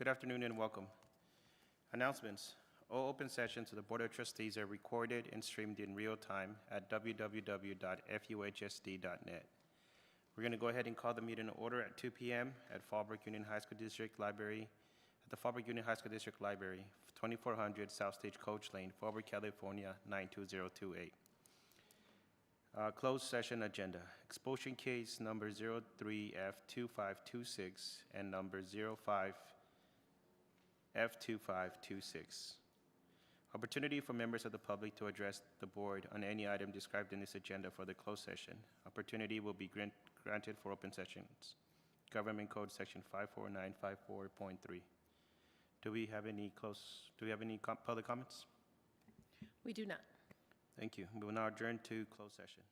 Good afternoon and welcome. Announcements. All open sessions of the Board of Trustees are recorded and streamed in real time at www.fuhsd.net. We're going to go ahead and call the meeting to order at 2 p.m. at Fallbrook Union High School District Library, at the Fallbrook Union High School District Library, 2400 South Stagecoach Lane, Fallbrook, California, 92028. Closed session agenda. Expulsion case number 03F2526 and number 05F2526. Opportunity for members of the public to address the board on any item described in this agenda for the closed session. Opportunity will be granted for open sessions. Government Code Section 54954.3. Do we have any public comments? We do not. Thank you. We will now adjourn to closed session.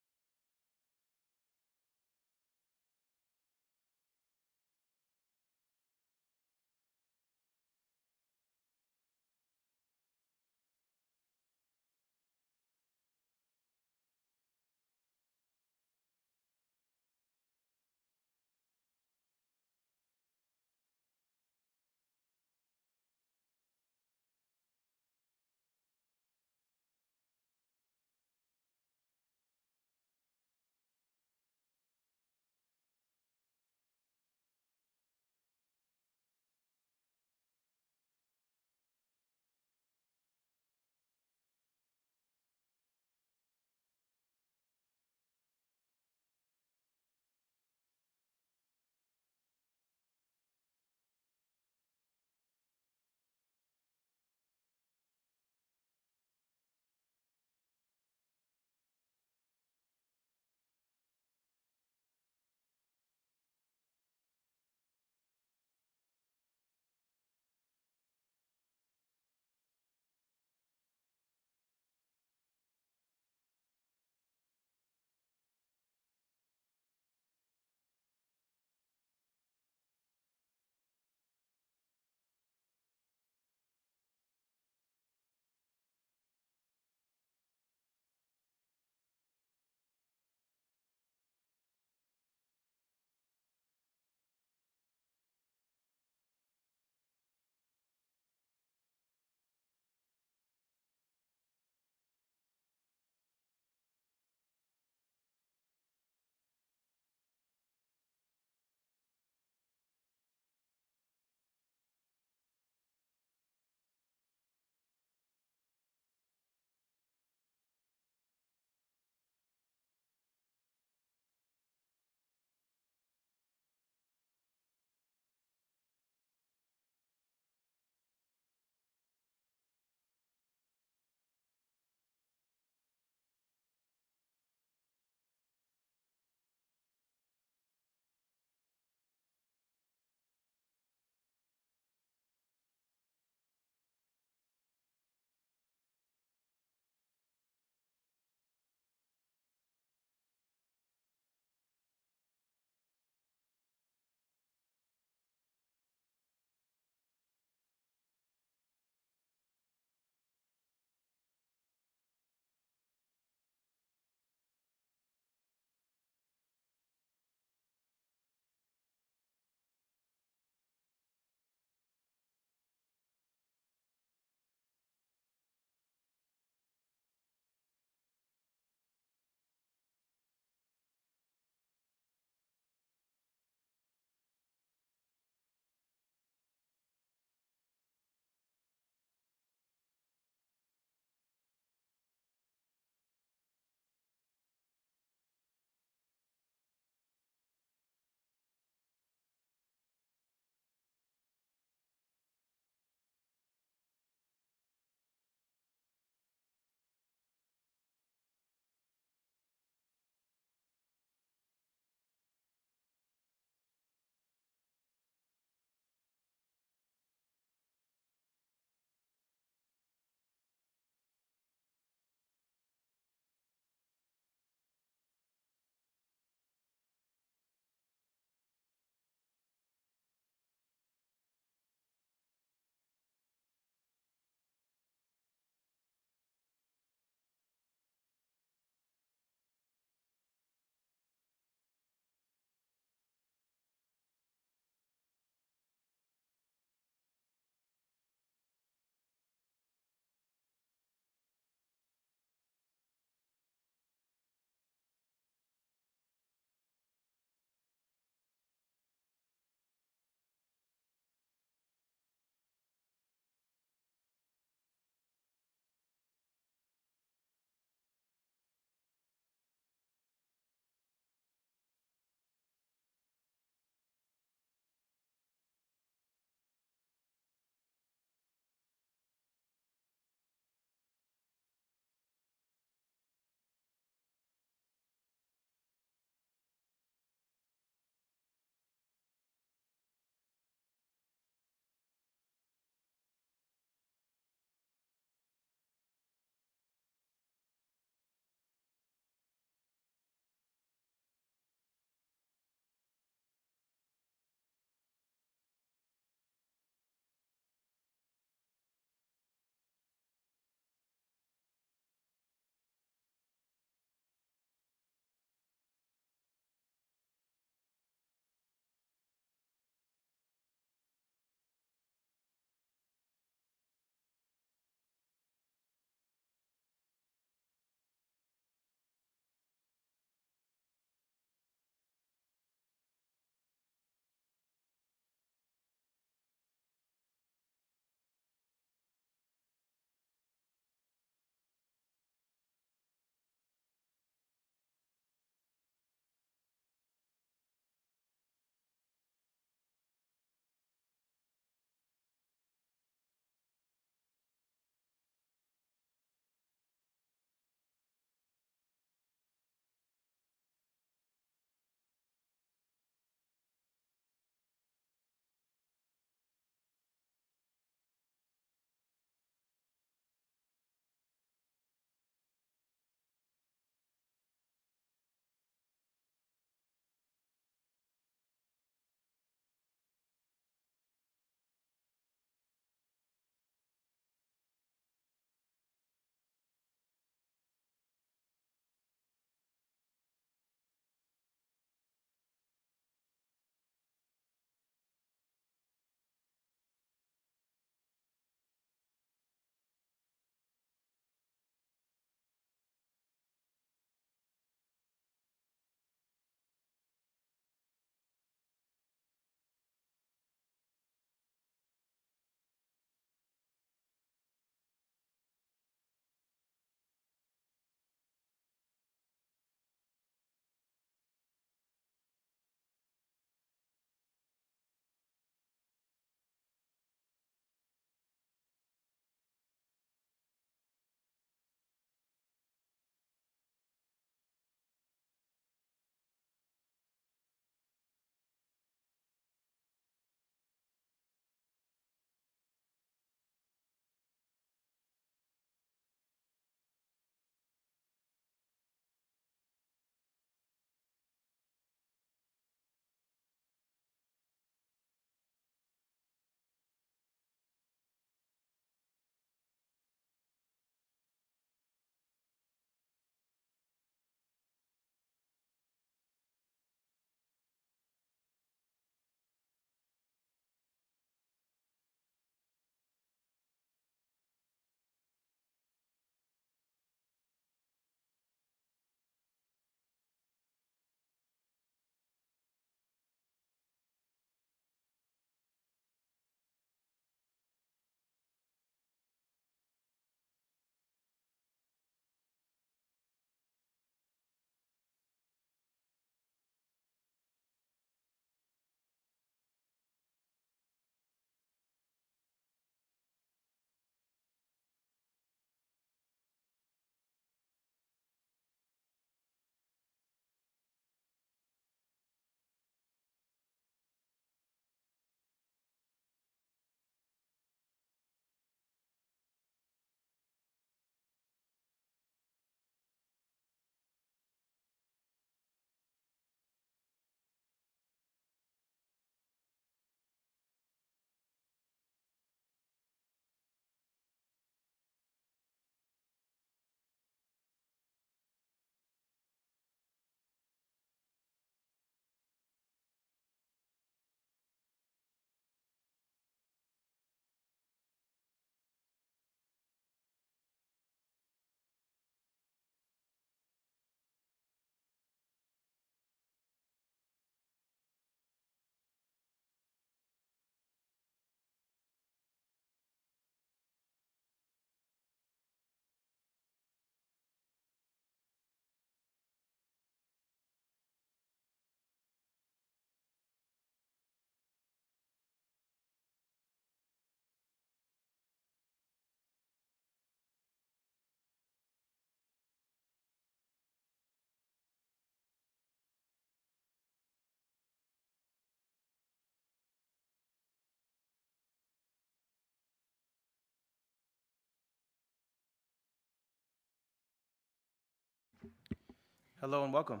Hello and welcome.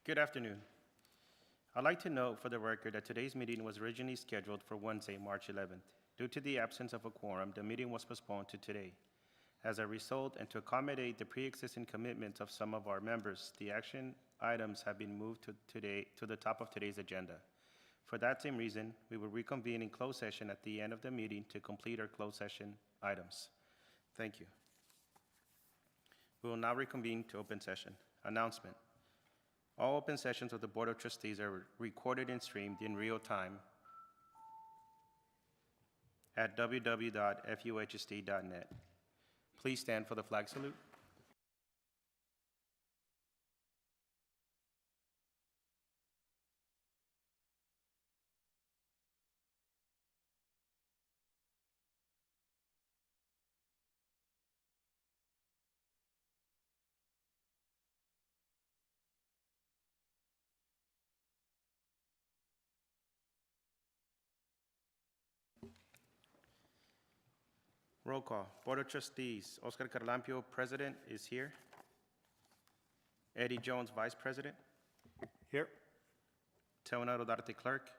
Good afternoon. I'd like to note for the record that today's meeting was originally scheduled for Wednesday, March 11th. Due to the absence of a quorum, the meeting was postponed to today. As a result, and to accommodate the pre-existing commitments of some of our members, the action items have been moved to the top of today's agenda. For that same reason, we will reconvene in closed session at the end of the meeting to complete our closed session items. Thank you. We will now reconvene to open session. Announcement. All open sessions of the Board of Trustees are recorded and streamed in real time at www.fuhst.net. Please stand for the flag salute. Roll call. Board of Trustees, Oscar Carlampio, President, is here. Eddie Jones, Vice President. Here. Teona Rodarte, Clerk.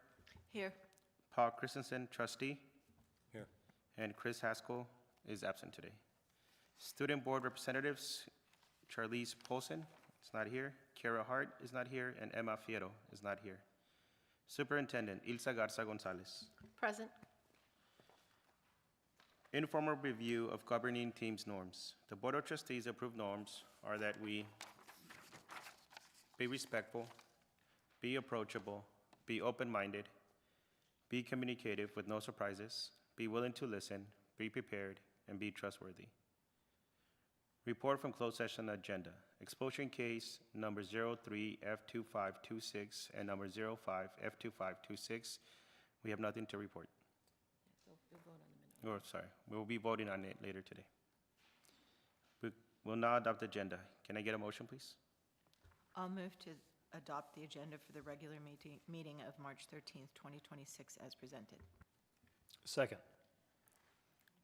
Here. Paul Christensen, Trustee. Here. And Chris Haskell is absent today. Student Board Representatives, Charlize Polson is not here. Kara Hart is not here. And Emma Fierro is not here. Superintendent, Ilsa Garza Gonzalez. Present. Informal review of governing teams norms. The Board of Trustees approved norms are that we be respectful, be approachable, be open-minded, be communicative with no surprises, be willing to listen, be prepared, and be trustworthy. Report from closed session agenda. Exposure in case number 03F2526 and number 05F2526. We have nothing to report. Oh, sorry, we will be voting on it later today. We'll now adopt the agenda. Can I get a motion, please? I'll move to adopt the agenda for the regular meeting of March 13th, 2026 as presented. Second.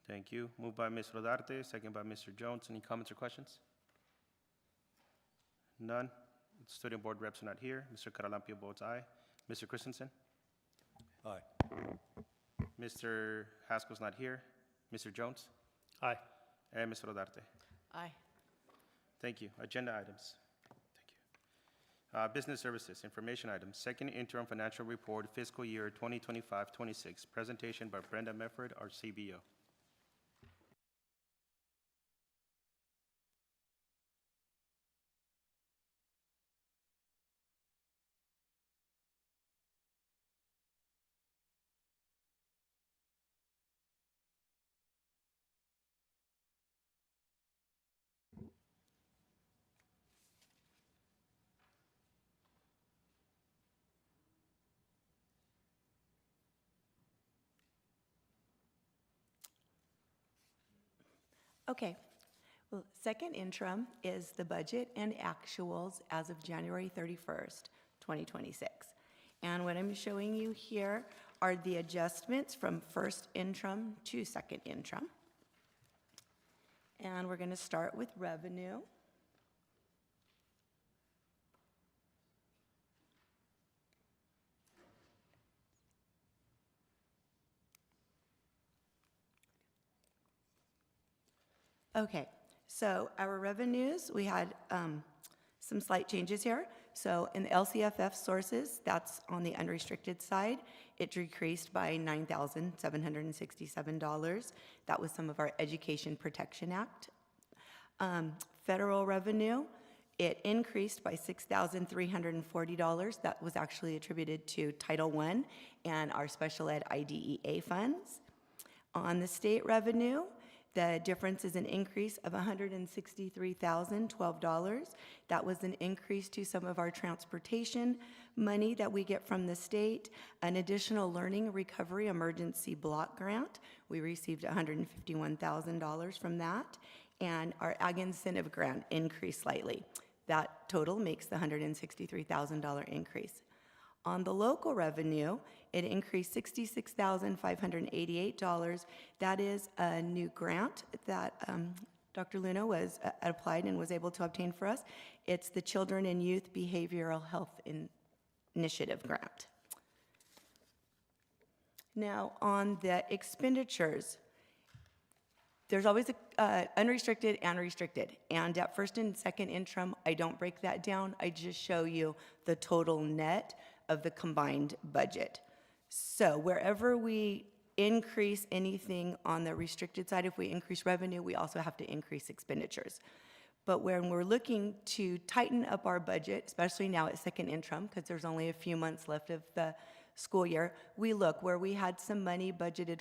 Thank you. Moved by Ms. Rodarte, second by Mr. Jones. Any comments or questions? None. Student board reps are not here. Mr. Caralampio votes aye. Mr. Christensen? Aye. Mr. Haskell's not here. Mr. Jones? Aye. And Ms. Rodarte? Aye. Thank you. Agenda items. Thank you. Business services, information items. Second interim financial report, fiscal year 2025-26. Presentation by Brenda Mefford, our CBO. Okay. Well, second interim is the budget and actuals as of January 31st, 2026. And what I'm showing you here are the adjustments from first interim to second interim. And we're going to start with revenue. Okay, so our revenues, we had some slight changes here. So in the LCFF sources, that's on the unrestricted side, it decreased by $9,767. That was some of our Education Protection Act. Federal revenue, it increased by $6,340. That was actually attributed to Title I and our special ed IDEA funds. On the state revenue, the difference is an increase of $163,012. That was an increase to some of our transportation money that we get from the state, an additional learning recovery emergency block grant. We received $151,000 from that, and our ag incentive grant increased slightly. That total makes the $163,000 increase. On the local revenue, it increased $66,588. That is a new grant that Dr. Luna applied and was able to obtain for us. It's the Children and Youth Behavioral Health Initiative grant. Now, on the expenditures, there's always unrestricted and restricted. And at first and second interim, I don't break that down. I just show you the total net of the combined budget. So wherever we increase anything on the restricted side, if we increase revenue, we also have to increase expenditures. But when we're looking to tighten up our budget, especially now at second interim, because there's only a few months left of the school year, we look where we had some money budgeted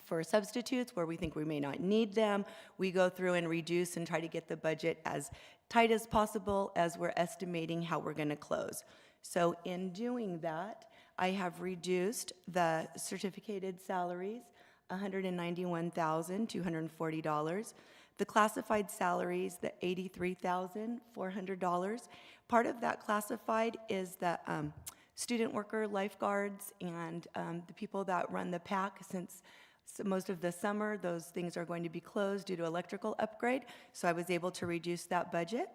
for substitutes, where we think we may not need them. We go through and reduce and try to get the budget as tight as possible as we're estimating how we're going to close. So in doing that, I have reduced the certificated salaries, $191,240. The classified salaries, the $83,400. Part of that classified is the student worker, lifeguards, and the people that run the PAC. Since most of the summer, those things are going to be closed due to electrical upgrade, so I was able to reduce that budget.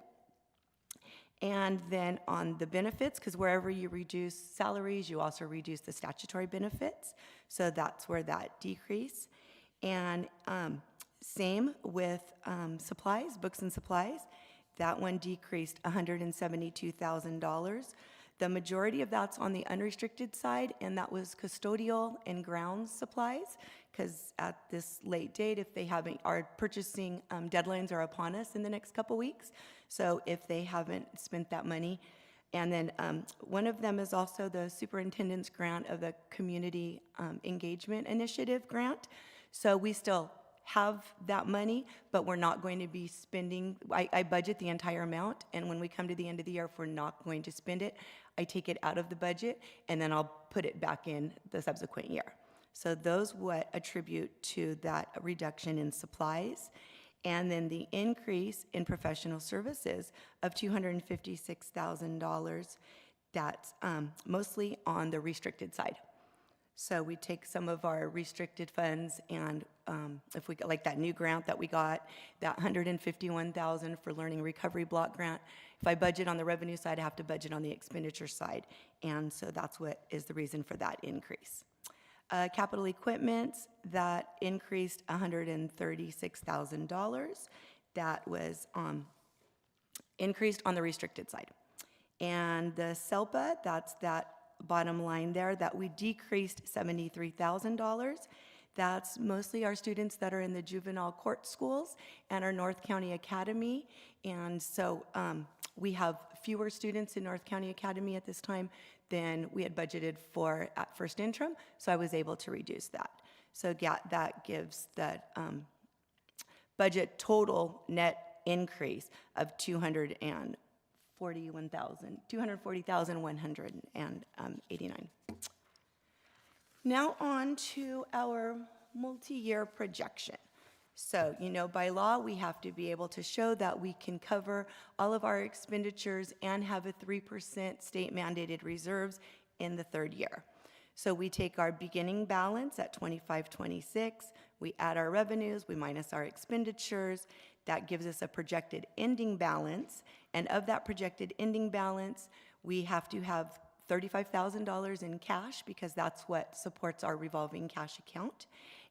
And then on the benefits, because wherever you reduce salaries, you also reduce the statutory benefits, so that's where that decrease. And same with supplies, books and supplies. That one decreased $172,000. The majority of that's on the unrestricted side, and that was custodial and grounds supplies, because at this late date, if they haven't, our purchasing deadlines are upon us in the next couple weeks. So if they haven't spent that money, and then one of them is also the superintendent's grant of the Community Engagement Initiative grant. So we still have that money, but we're not going to be spending, I budget the entire amount, and when we come to the end of the year, if we're not going to spend it, I take it out of the budget, and then I'll put it back in the subsequent year. So those what attribute to that reduction in supplies. And then the increase in professional services of $256,000, that's mostly on the restricted side. So we take some of our restricted funds, and if we get like that new grant that we got, that $151,000 for learning recovery block grant, if I budget on the revenue side, I have to budget on the expenditure side. And so that's what is the reason for that increase. Capital equipment, that increased $136,000. That was increased on the restricted side. And the SELPA, that's that bottom line there, that we decreased $73,000. That's mostly our students that are in the juvenile court schools and our North County Academy. And so we have fewer students in North County Academy at this time than we had budgeted for at first interim, so I was able to reduce that. So yeah, that gives that budget total net increase of $240,189. Now on to our multi-year projection. So, you know, by law, we have to be able to show that we can cover all of our expenditures and have a 3% state mandated reserves in the third year. So we take our beginning balance at 25-26, we add our revenues, we minus our expenditures. That gives us a projected ending balance, and of that projected ending balance, we have to have $35,000 in cash, because that's what supports our revolving cash account,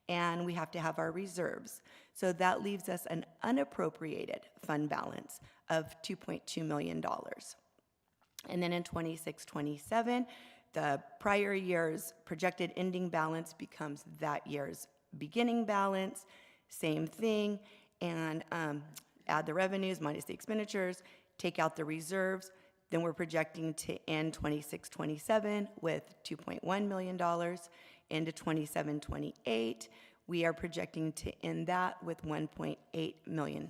and we have to have our reserves. So that leaves us an unappropriated fund balance of $2.2 million. And then in 26-27, the prior year's projected ending balance becomes that year's beginning balance, same thing, and add the revenues minus the expenditures, take out the reserves. Then we're projecting to end 26-27 with $2.1 million. Into 27-28, we are projecting to end that with $1.8 million.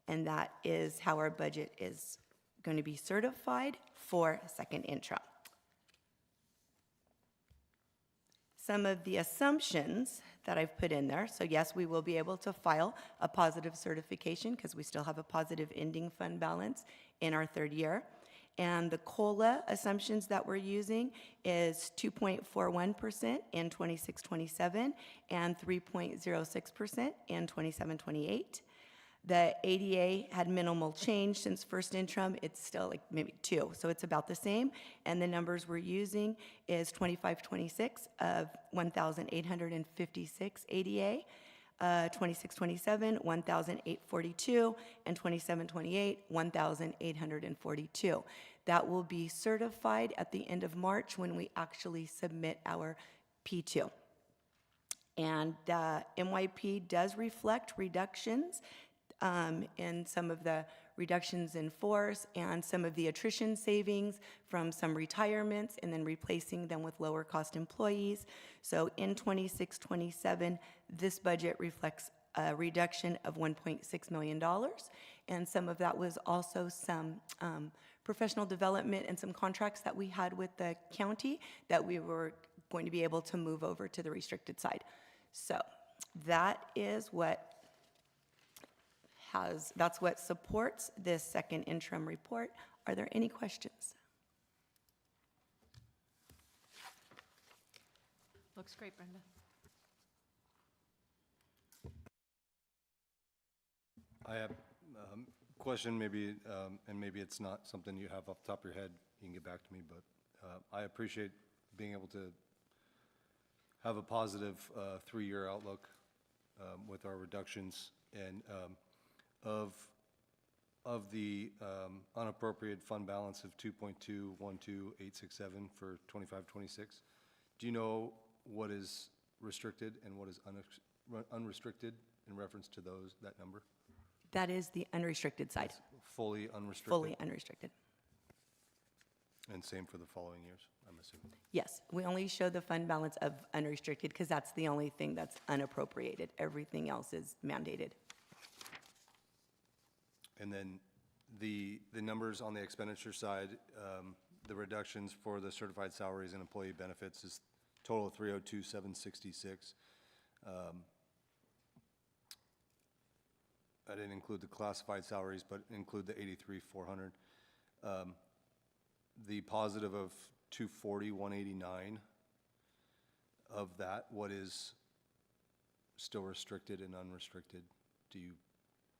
And that is how our budget is going to be certified for second interim. Some of the assumptions that I've put in there. So yes, we will be able to file a positive certification because we still have a positive ending fund balance in our third year. And the COLA assumptions that we're using is 2.41% in 26-27 and 3.06% in 27-28. The ADA had minimal change since first interim. It's still like maybe 2, so it's about the same. And the numbers we're using is 25-26 of 1,856 ADA, 26-27, 1,842, and 27-28, 1,842. That will be certified at the end of March when we actually submit our P2. And MYP does reflect reductions in some of the reductions in force and some of the attrition savings from some retirements and then replacing them with lower cost employees. So in 26-27, this budget reflects a reduction of $1.6 million. And some of that was also some professional development and some contracts that we had with the county that we were going to be able to move over to the restricted side. So that is that's what supports this second interim report. Are there any questions? Looks great, Brenda. I have a question, maybe, and maybe it's not something you have off the top of your head. You can get back to me, but I appreciate being able to have a positive 3-year outlook with our reductions. And of the unappropriated fund balance of 2.212867 for 25-26, do you know what is restricted and what is unrestricted in reference to that number? That is the unrestricted side, Fully unrestricted? fully unrestricted. And same for the following years, I'm assuming? Yes, we only show the fund balance of unrestricted because that's the only thing that's unappropriated. Everything else is mandated. And then the numbers on the expenditure side, the reductions for the certified salaries and employee benefits is total of 302,766. I didn't include the classified salaries, but include the 83,400. The positive of 240,189, of that, what is still restricted and unrestricted?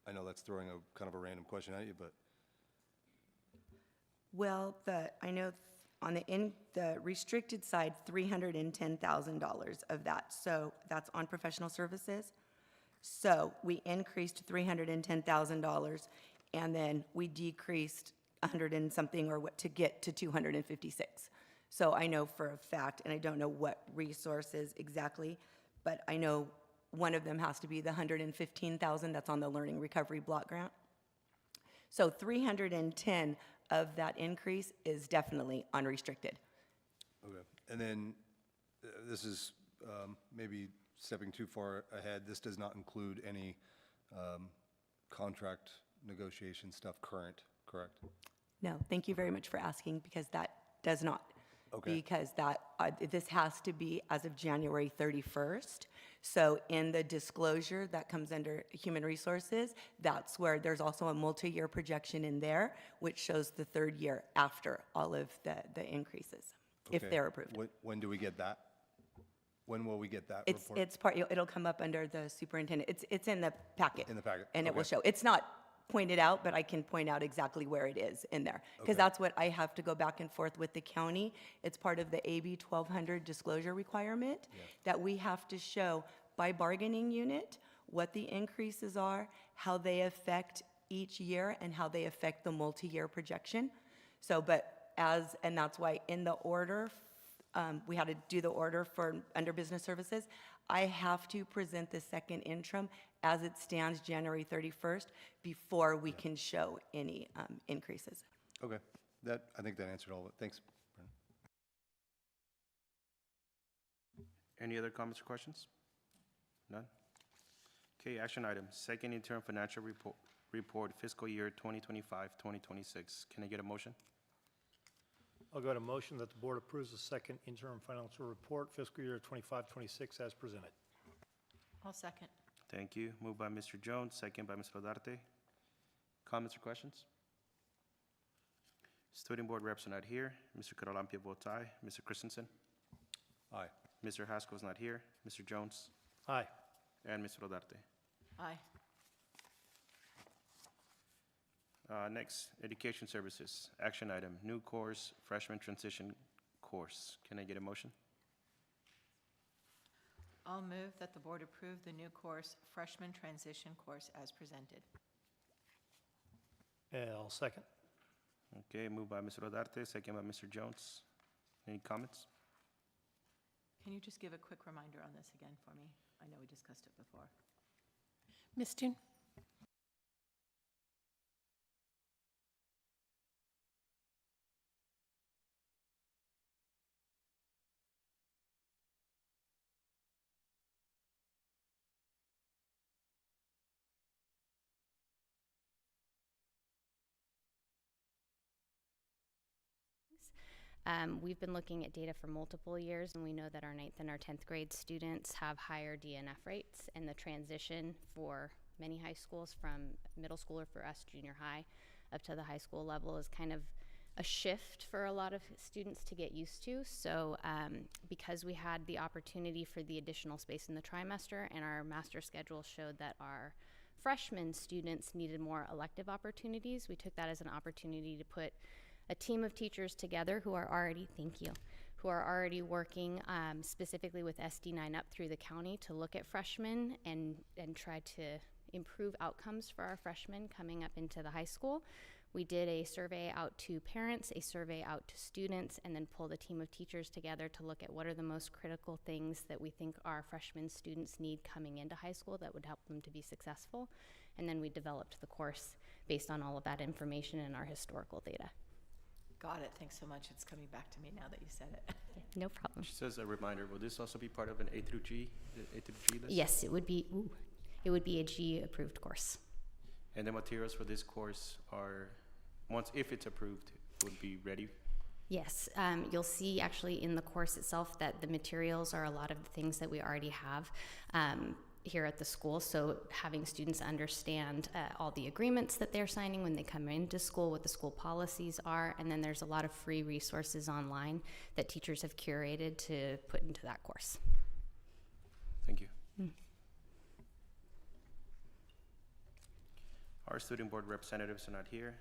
I know that's throwing a kind of a random question at you, but. Well, I know on the restricted side, $310,000 of that. So that's on professional services. So we increased $310,000 and then we decreased 100 and something or what to get to 256. So I know for a fact, and I don't know what resources exactly, but I know one of them has to be the 115,000 that's on the Learning Recovery Block Grant. So 310 of that increase is definitely unrestricted. Okay. And then this is maybe stepping too far ahead. This does not include any contract negotiation stuff current, correct? No, thank you very much for asking because that does not. Okay. Because this has to be as of January 31st. So in the disclosure that comes under Human Resources, that's where there's also a multi-year projection in there, which shows the 3rd year after all of the increases, if Okay. they're approved. When do we get that? When will we get that It's report? it'll come up under the superintendent. It's in the packet. In the packet, And it will okay. show. It's not pointed out, but I can point out exactly where it is in there. Because Okay. that's what I have to go back and forth with the county. It's part of the AB 1200 disclosure requirement that we have to show by bargaining unit what the increases are, how they affect each year, and how they affect the multi-year projection. So, and that's why in the order, we had to do the order for under business services. I have to present the second interim as it stands January 31st before we can show any increases. Okay. I think that answered all of it. Thanks, Brenda. Any other comments or questions? None? Okay, action item, second interim financial report fiscal year 2025-2026. Can I get a motion? I'll go to motion that the board approves the second interim financial report fiscal year 25-26 as presented. I'll second. Thank you. Moved by Mr. Jones, second by Ms. Rodarte. Comments or questions? Student board reps are not here. Mr. Carolampia votes aye. Mr. Christensen? Aye. Mr. Haskell is not here. Mr. Jones? Aye. And Ms. Rodarte? Aye. Next, Education Services. Action item, new course, freshman transition course. Can I get a motion? I'll move that the board approve the new course, freshman transition course, as presented. I'll second. Okay, moved by Mr. Rodarte, second by Mr. Jones. Any comments? Can you just give a quick reminder on this again for me? I know we discussed it before. Ms. Toon? We've been looking at data for multiple years, and we know that our 9th and our 10th grade students have higher DNF rates, and the transition for many high schools from middle school, or for us junior high, up to the high school level is kind of a shift for a lot of students to get used to. So because we had the opportunity for the additional space in the trimester, and our master schedule showed that our freshman students needed more elective opportunities, we took that as an opportunity to put a team of teachers together who are already working specifically with SD9 up through the county to look at freshmen and try to improve outcomes for our freshmen coming up into the high school. We did a survey out to parents, a survey out to students, and then pulled a team of teachers together to look at what are the most critical things that we think our freshman students need coming into high school that would help them to be successful. And then we developed the course based on all of that information and our historical data. Got it. Thanks so much. It's coming back to me now that you said it. Yeah, no problem. Just as a reminder, will this also be part of an A through G, the A through G list? Yes, it would be a G-approved course. And the materials for this course are, if it's approved, would be ready? Yes, you'll see actually in the course itself that the materials are a lot of the things that we already have here at the school. So having students understand all the agreements that they're signing when they come into school, what the school policies are, and then there's a lot of free resources online that teachers have curated to put into that course. Thank you. Our student board representatives are not here.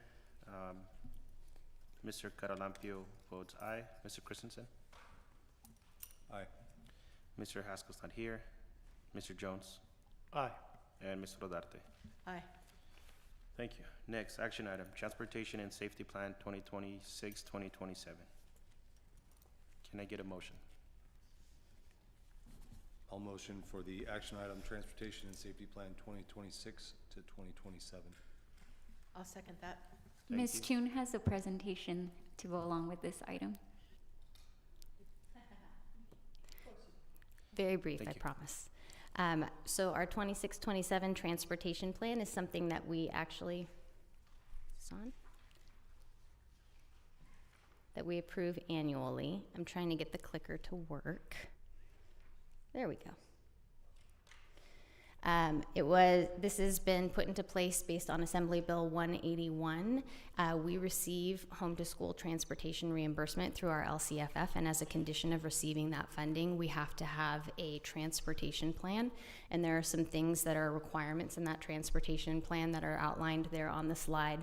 Mr. Caralampio votes aye. Mr. Christensen? Aye. Mr. Haskell's not here. Mr. Jones? Aye. And Mr. Rodarte? Aye. Thank you. Next, action item, Transportation and Safety Plan 2026-2027. Can I get a motion? I'll motion for the action item, Transportation and Safety Plan 2026 to 2027. I'll second that. Thank Ms. Toon has a presentation to go along with this item. Very brief, Thank I you. promise. So our 26-27 transportation plan is something that we actually, that we approve annually. I'm trying to get the clicker to work. There we go. This has been put into place based on Assembly Bill 181. We receive home to school transportation reimbursement through our LCFF, and as a condition of receiving that funding, we have to have a transportation plan. And there are some things that are requirements in that transportation plan that are outlined there on the slide.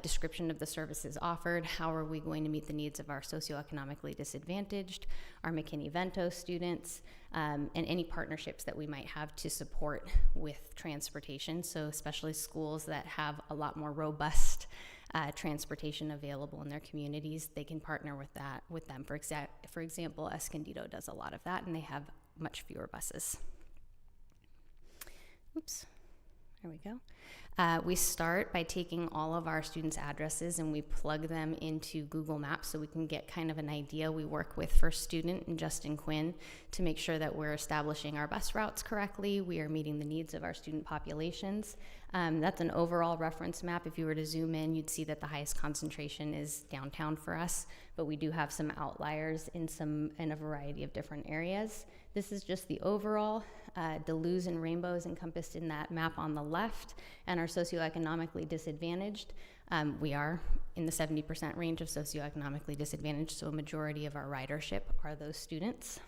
Description of the services offered, how are we going to meet the needs of our socioeconomically disadvantaged, our McKinney-Vento students, and any partnerships that we might have to support with transportation. So especially schools that have a lot more robust transportation available in their communities, they can partner with them. For example, Escondido does a lot of that, and they have much fewer buses. Oops, there we go. We start by taking all of our students' addresses and we plug them into Google Maps so we can get kind of an idea. We work with First Student and Justin Quinn to make sure that we're establishing our bus routes correctly. We are meeting the needs of our student populations. That's an overall reference map. If you were to zoom in, you'd see that the highest concentration is downtown for us, but we do have some outliers in a variety of different areas. This is just the overall. Duluths and rainbows encompassed in that map on the left, and are socioeconomically disadvantaged. We are in the 70% range of socioeconomically disadvantaged, so a majority of our ridership are those students.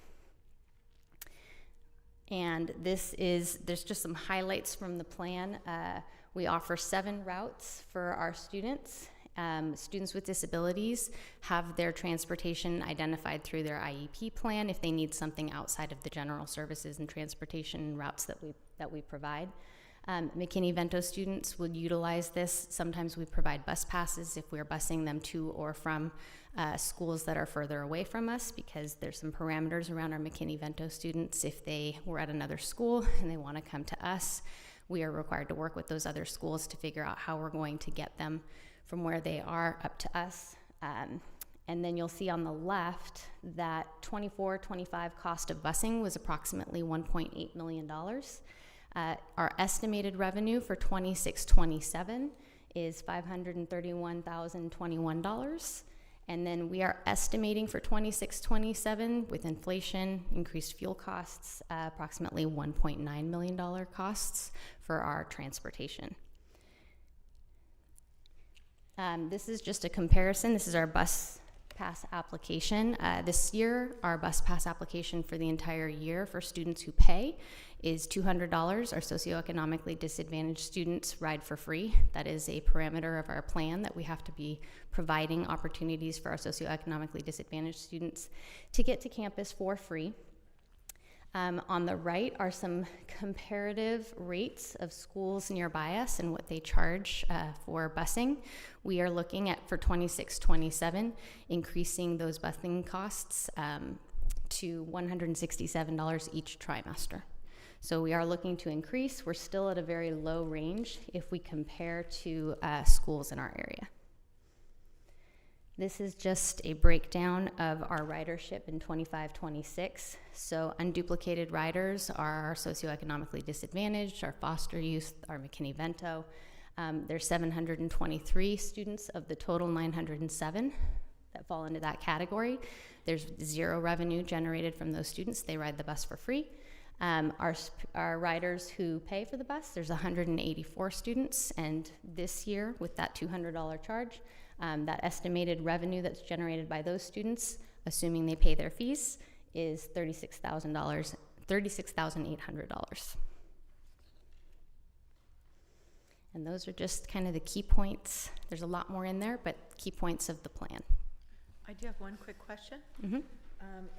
And there's just some highlights from the plan. We offer 7 routes for our students. Students with disabilities have their transportation identified through their IEP plan if they need something outside of the general services and transportation routes that we provide. McKinney-Vento students would utilize this. Sometimes we provide bus passes if we're busing them to or from schools that are further away from us, because there's some parameters around our McKinney-Vento students. If they were at another school and they want to come to us, we are required to work with those other schools to figure out how we're going to get them from where they are up to us. And then you'll see on the left that 24-25 cost of busing was approximately $1.8 million. Our estimated revenue for 26-27 is $531,021. And then we are estimating for 26-27 with inflation, increased fuel costs, approximately $1.9 million costs for our transportation. This is just a comparison. This is our bus pass application. This year, our bus pass application for the entire year for students who pay is $200. Our socioeconomically disadvantaged students ride for free. That is a parameter of our plan, that we have to be providing opportunities for our socioeconomically disadvantaged students to get to campus for free. On the right are some comparative rates of schools nearby us and what they charge for busing. We are looking at, for 26-27, increasing those busing costs to $167 each trimester. So we are looking to increase. We're still at a very low range if we compare to schools in our area. This is just a breakdown of our ridership in 25-26. So unduplicated riders are our socioeconomically disadvantaged, our foster youth, our McKinney-Vento. There's 723 students of the total 907 that fall into that category. There's 0 revenue generated from those students. They ride the bus for free. Our riders who pay for the bus, there's 184 students, and this year with that $200 charge, that estimated revenue that's generated by those students, assuming they pay their fees, is $36,800. And those are just kind of the key points. There's a lot more in there, but key points of the plan. I do have one quick question. Mm-hmm.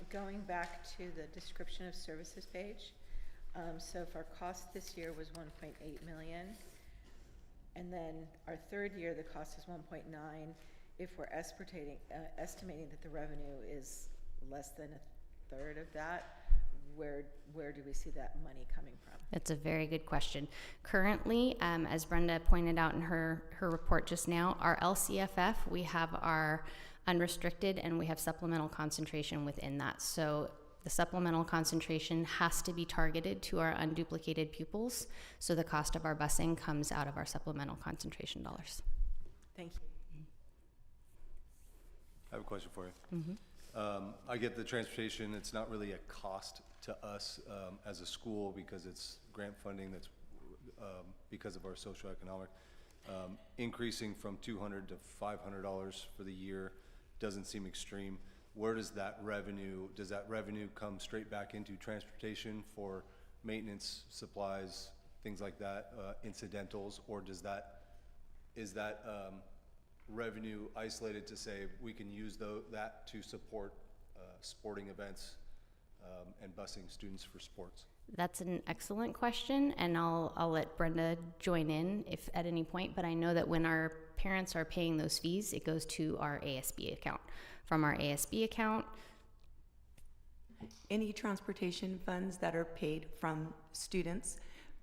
Going back to the description of services page, so if our cost this year was 1.8 million, and then our third year the cost is 1.9, if we're estimating that the revenue is less than a third of that, where do we see that money coming from? That's a very good question. Currently, as Brenda pointed out in her report just now, our LCFF, we have our unrestricted and we have supplemental concentration within that. So the supplemental concentration has to be targeted to our unduplicated pupils. So the cost of our busing comes out of our supplemental concentration dollars. Thank you. I have a question for you. Mm-hmm. I get the transportation, it's not really a cost to us as a school because it's grant funding that's because of our socioeconomic. Increasing from $200 to $500 for the year doesn't seem extreme. Where does that revenue come straight back into transportation for maintenance, supplies, things like that, incidentals, or is that revenue isolated to say we can use that to support sporting events and busing students for sports? That's an excellent question, and I'll let Brenda join in if at any point, but I know that when our parents are paying those fees, it goes to our ASB account. From our ASB account, Any transportation funds that are paid from students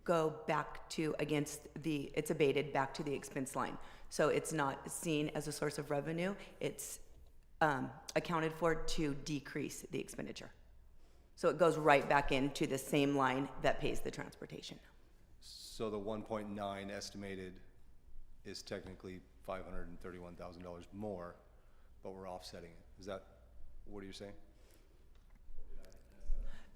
go back to, it's abated back to the expense line. So it's not seen as a source of revenue, it's accounted for to decrease the expenditure. So it goes right back into the same line that pays the transportation. So the 1.9 estimated is technically $531,000 more, but we're offsetting it. Is that what are you saying?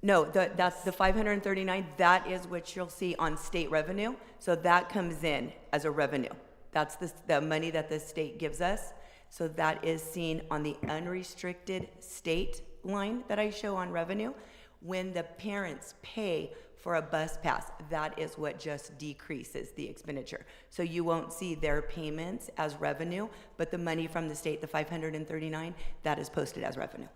No, that's the 539, that is what you'll see on state revenue. So that comes in as a revenue. That's the money that the state gives us. So that is seen on the unrestricted state line that I show on revenue. When the parents pay for a bus pass, that is what just decreases the expenditure. So you won't see their payments as revenue, but the money from the state, the 539, that is posted as revenue.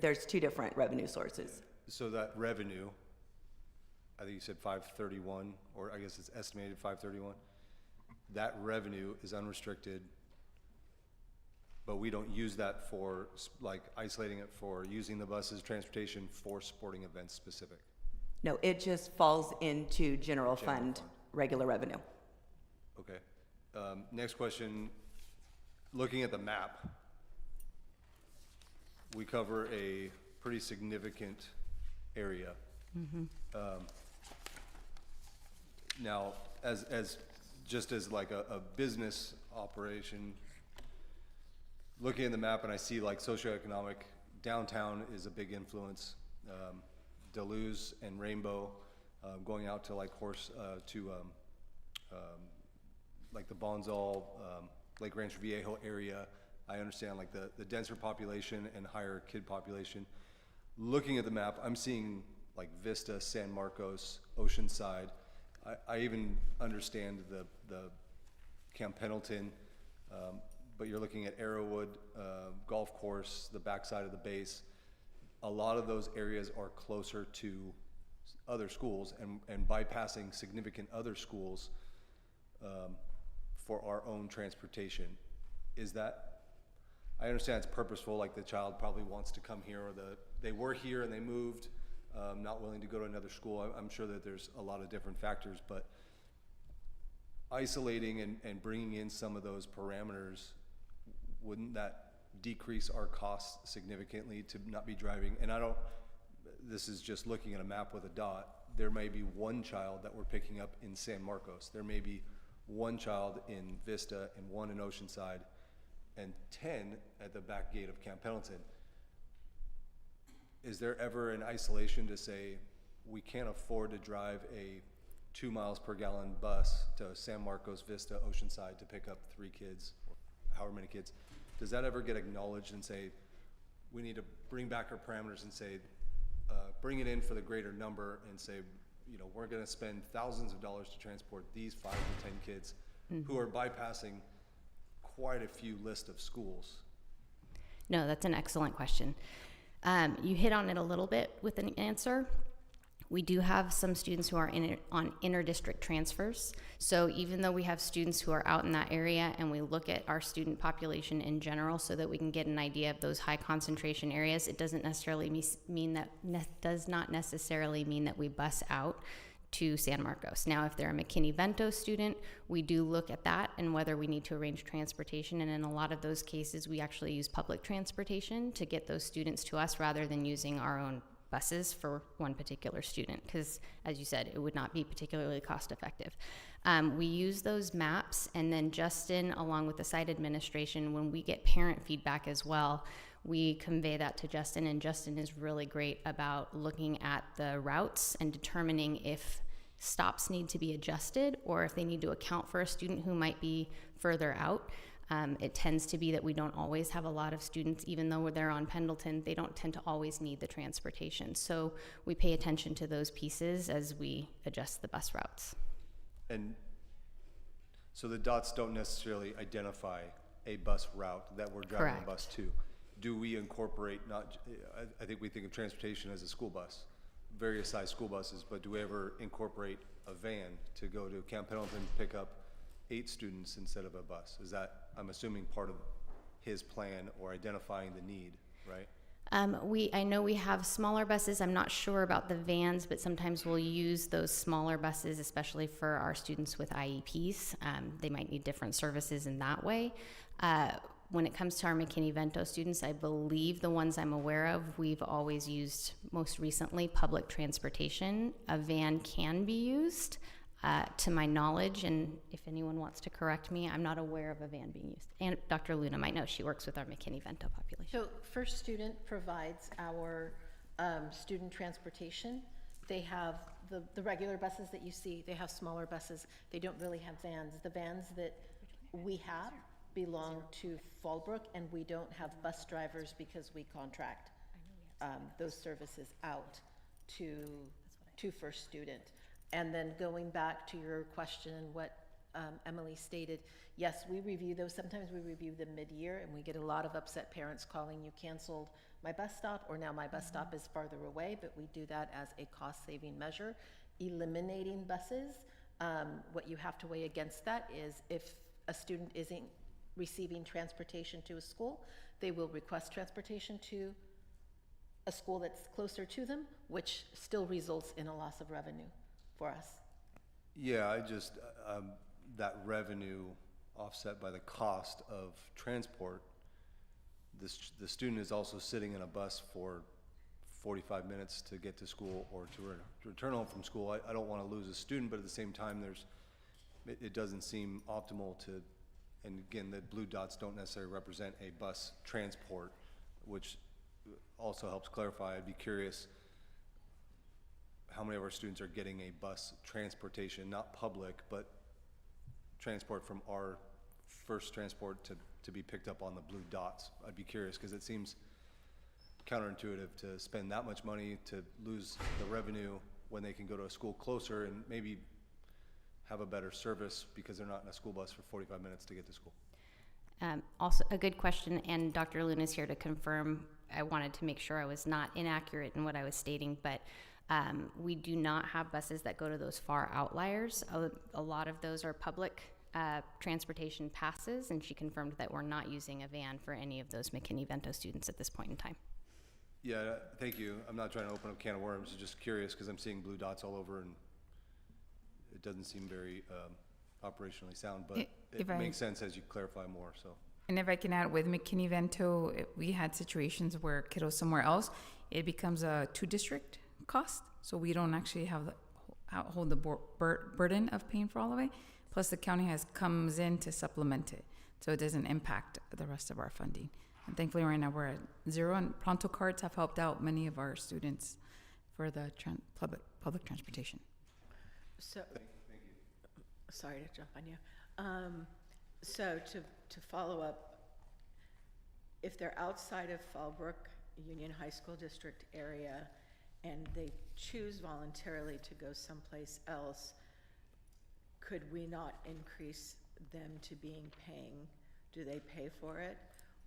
There's two different revenue sources. So that revenue, I think you said 531, or I guess it's estimated 531. That revenue is unrestricted, but we don't use that for, like, isolating it for using the buses, transportation for sporting events specific. No, it just falls into general fund, regular revenue. Okay. Next question, looking at the map, we cover a pretty significant area. Now, as just as like a business operation, looking at the map and I see like socioeconomic, downtown is a big influence. Deleuze and Rainbow, going out to like like the Bonzal, Lake Rancho Viejo area. I understand like the denser population and higher kid population. Looking at the map, I'm seeing like Vista, San Marcos, Oceanside. I even understand the Camp Pendleton, but you're looking at Arrowwood, golf course, the backside of the base. A lot of those areas are closer to other schools and bypassing significant other schools for our own transportation. Is that, I understand it's purposeful, like the child probably wants to come here, or they were here and they moved, not willing to go to another school. I'm sure that there's a lot of different factors, but isolating and bringing in some of those parameters, wouldn't that decrease our costs significantly to not be driving? And this is just looking at a map with a dot. There may be one child that we're picking up in San Marcos. There may be one child in Vista and one in Oceanside and 10 at the back gate of Camp Pendleton. Is there ever an isolation to say we can't afford to drive a 2 miles per gallon bus to San Marcos, Vista, Oceanside to pick up 3 kids, or however many kids? Does that ever get acknowledged and say, we need to bring back our parameters and say, bring it in for the greater number and say, you know, we're gonna spend thousands of dollars to transport these 5 to 10 kids who are bypassing quite a few list of schools? No, that's an excellent question. You hit on it a little bit with an answer. We do have some students who are on inter-district transfers. So even though we have students who are out in that area and we look at our student population in general so that we can get an idea of those high concentration areas, it doesn't necessarily mean that we bus out to San Marcos. Now, if they're a McKinney-Vento student, we do look at that and whether we need to arrange transportation. And in a lot of those cases, we actually use public transportation to get those students to us rather than using our own buses for one particular student, because as you said, it would not be particularly cost effective. We use those maps, and then Justin, along with the site administration, when we get parent feedback as well, we convey that to Justin, and Justin is really great about looking at the routes and determining if stops need to be adjusted or if they need to account for a student who might be further out. It tends to be that we don't always have a lot of students, even though they're on Pendleton, they don't tend to always need the transportation. So we pay attention to those pieces as we adjust the bus routes. And so the dots don't necessarily identify a bus route that we're driving Correct. a bus to. Do we incorporate, I think we think of transportation as a school bus, various size school buses, but do we ever incorporate a van to go to Camp Pendleton, pick up 8 students instead of a bus? Is that, I'm assuming, part of his plan or identifying the need, right? I know we have smaller buses. I'm not sure about the vans, but sometimes we'll use those smaller buses, especially for our students with IEPs. They might need different services in that way. When it comes to our McKinney-Vento students, I believe the ones I'm aware of, we've always used, most recently, public transportation. A van can be used. To my knowledge, and if anyone wants to correct me, I'm not aware of a van being used. And Dr. Luna might know, she works with our McKinney-Vento population. So First Student provides our student transportation. They have the regular buses that you see. They have smaller buses. They don't really have vans. The vans that we have belong to Fallbrook, and we don't have bus drivers because we contract those services out. to first student. And then going back to your question and what Emily stated, yes, we review those. Sometimes we review them mid-year, and we get a lot of upset parents calling, you canceled my bus stop, or now my bus stop is farther away, but we do that as a cost-saving measure. Eliminating buses, what you have to weigh against that is if a student isn't receiving transportation to a school, they will request transportation to a school that's closer to them, which still results in a loss of revenue for us. Yeah, I just, that revenue offset by the cost of transport, the student is also sitting in a bus for 45 minutes to get to school or to return home from school. I don't want to lose a student, but at the same time, it doesn't seem optimal to, and again, the blue dots don't necessarily represent a bus transport, which also helps clarify. I'd be curious how many of our students are getting a bus transportation, not public, but transport from our first transport to be picked up on the blue dots. I'd be curious because it seems counterintuitive to spend that much money to lose the revenue when they can go to a school closer and maybe have a better service because they're not in a school bus for 45 minutes to get to school. Also, a good question, and Dr. Luna is here to confirm. I wanted to make sure I was not inaccurate in what I was stating, but we do not have buses that go to those far outliers. A lot of those are public transportation passes, and she confirmed that we're not using a van for any of those McKinney-Vento students at this point in time. Yeah, thank you. I'm not trying to open up a can of worms. I'm just curious because I'm seeing blue dots all over and it doesn't seem very operationally sound, but it makes sense as you clarify more, so. And if I can add, with McKinney-Vento, we had situations where kiddos somewhere else, it becomes a two-district cost, so we don't actually have hold the burden of paying for all of it. Plus, the county comes in to supplement it, so it doesn't impact the rest of our funding. And thankfully, right now we're at zero, and Pronto cards have helped out many of our students for the public transportation. So, thank you. Sorry to jump on you. So to follow up, if they're outside of Fallbrook Union High School District area and they choose voluntarily to go someplace else, could we not increase them to being paying? Do they pay for it,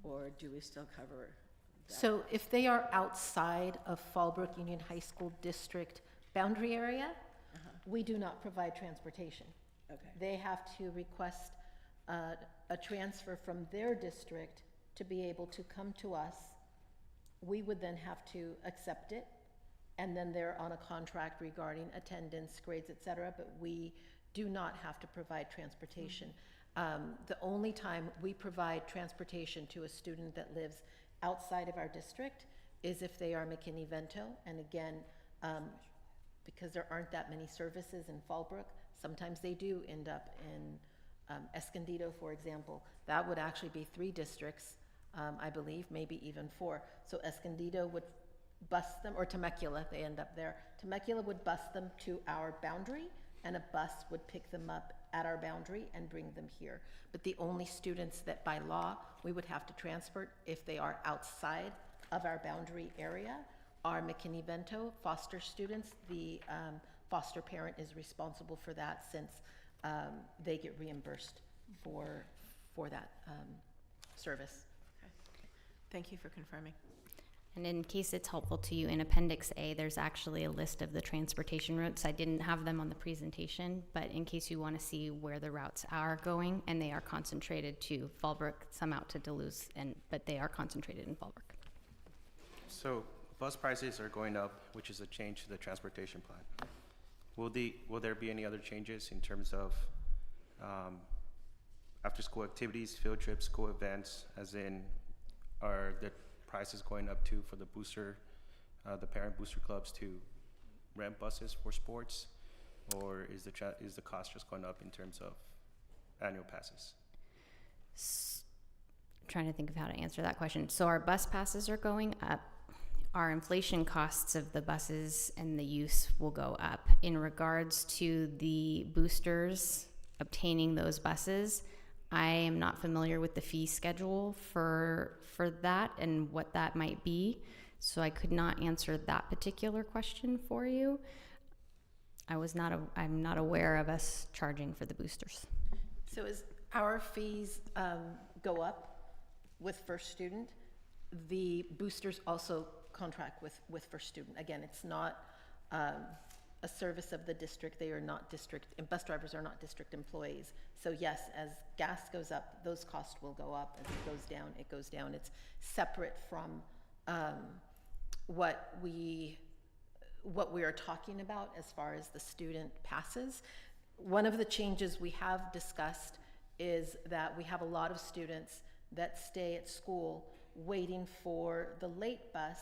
or do we still cover that? So if they are outside of Fallbrook Union High School District boundary area, we do not provide transportation. Okay. They have to request a transfer from their district to be able to come to us. We would then have to accept it, and then they're on a contract regarding attendance, grades, et cetera, but we do not have to provide transportation. The only time we provide transportation to a student that lives outside of our district is if they are McKinney-Vento, and again, because there aren't that many services in Fallbrook, sometimes they do end up in Escondido, for example. That would actually be 3 districts, I believe, maybe even 4. So Escondido would bus them, or Temecula, they end up there. Temecula would bus them to our boundary, and a bus would pick them up at our boundary and bring them here. But the only students that by law we would have to transport if they are outside of our boundary area are McKinney-Vento foster students. The foster parent is responsible for that since they get reimbursed for that service. Okay. Thank you for confirming. And in case it's helpful to you, in Appendix A, there's actually a list of the transportation routes. I didn't have them on the presentation, but in case you want to see where the routes are going, and they are concentrated to Fallbrook, some out to Duluth, but they are concentrated in Fallbrook. So bus prices are going up, which is a change to the transportation plan. Will there be any other changes in terms of after-school activities, field trips, school events, as in are the prices going up too for the booster, the parent booster clubs to rent buses for sports, or is the cost just going up in terms of annual passes? Trying to think of how to answer that question. So our bus passes are going up. Our inflation costs of the buses and the use will go up. In regards to the boosters obtaining those buses, I am not familiar with the fee schedule for that and what that might be. So I could not answer that particular question for you. I'm not aware of us charging for the boosters. So as our fees go up with first student, the boosters also contract with first student. Again, it's not a service of the district. They are not district, and bus drivers are not district employees. So yes, as gas goes up, those costs will go up. As it goes down, it goes down. It's separate from what we are talking about as far as the student passes. One of the changes we have discussed is that we have a lot of students that stay at school waiting for the late bus,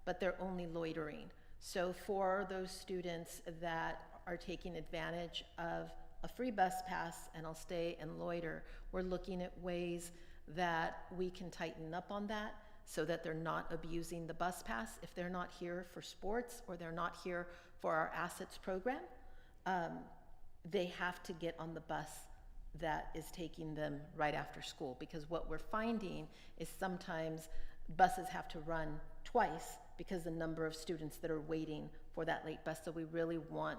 but they're only loitering. So for those students that are taking advantage of a free bus pass and I'll stay and loiter, we're looking at ways that we can tighten up on that so that they're not abusing the bus pass. If they're not here for sports or they're not here for our assets program, they have to get on the bus that is taking them right after school, because what we're finding is sometimes buses have to run twice because the number of students that are waiting for that late bus. So we really want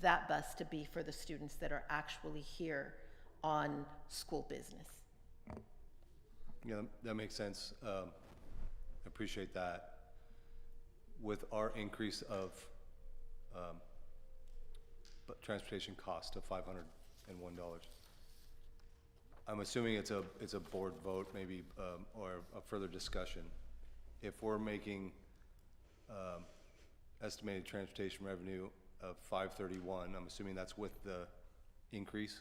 that bus to be for the students that are actually here on school business. Yeah, that makes sense. Appreciate that. With our increase of transportation cost of $501, I'm assuming it's a board vote, maybe, or a further discussion. If we're making estimated transportation revenue of $531, I'm assuming that's with the increase?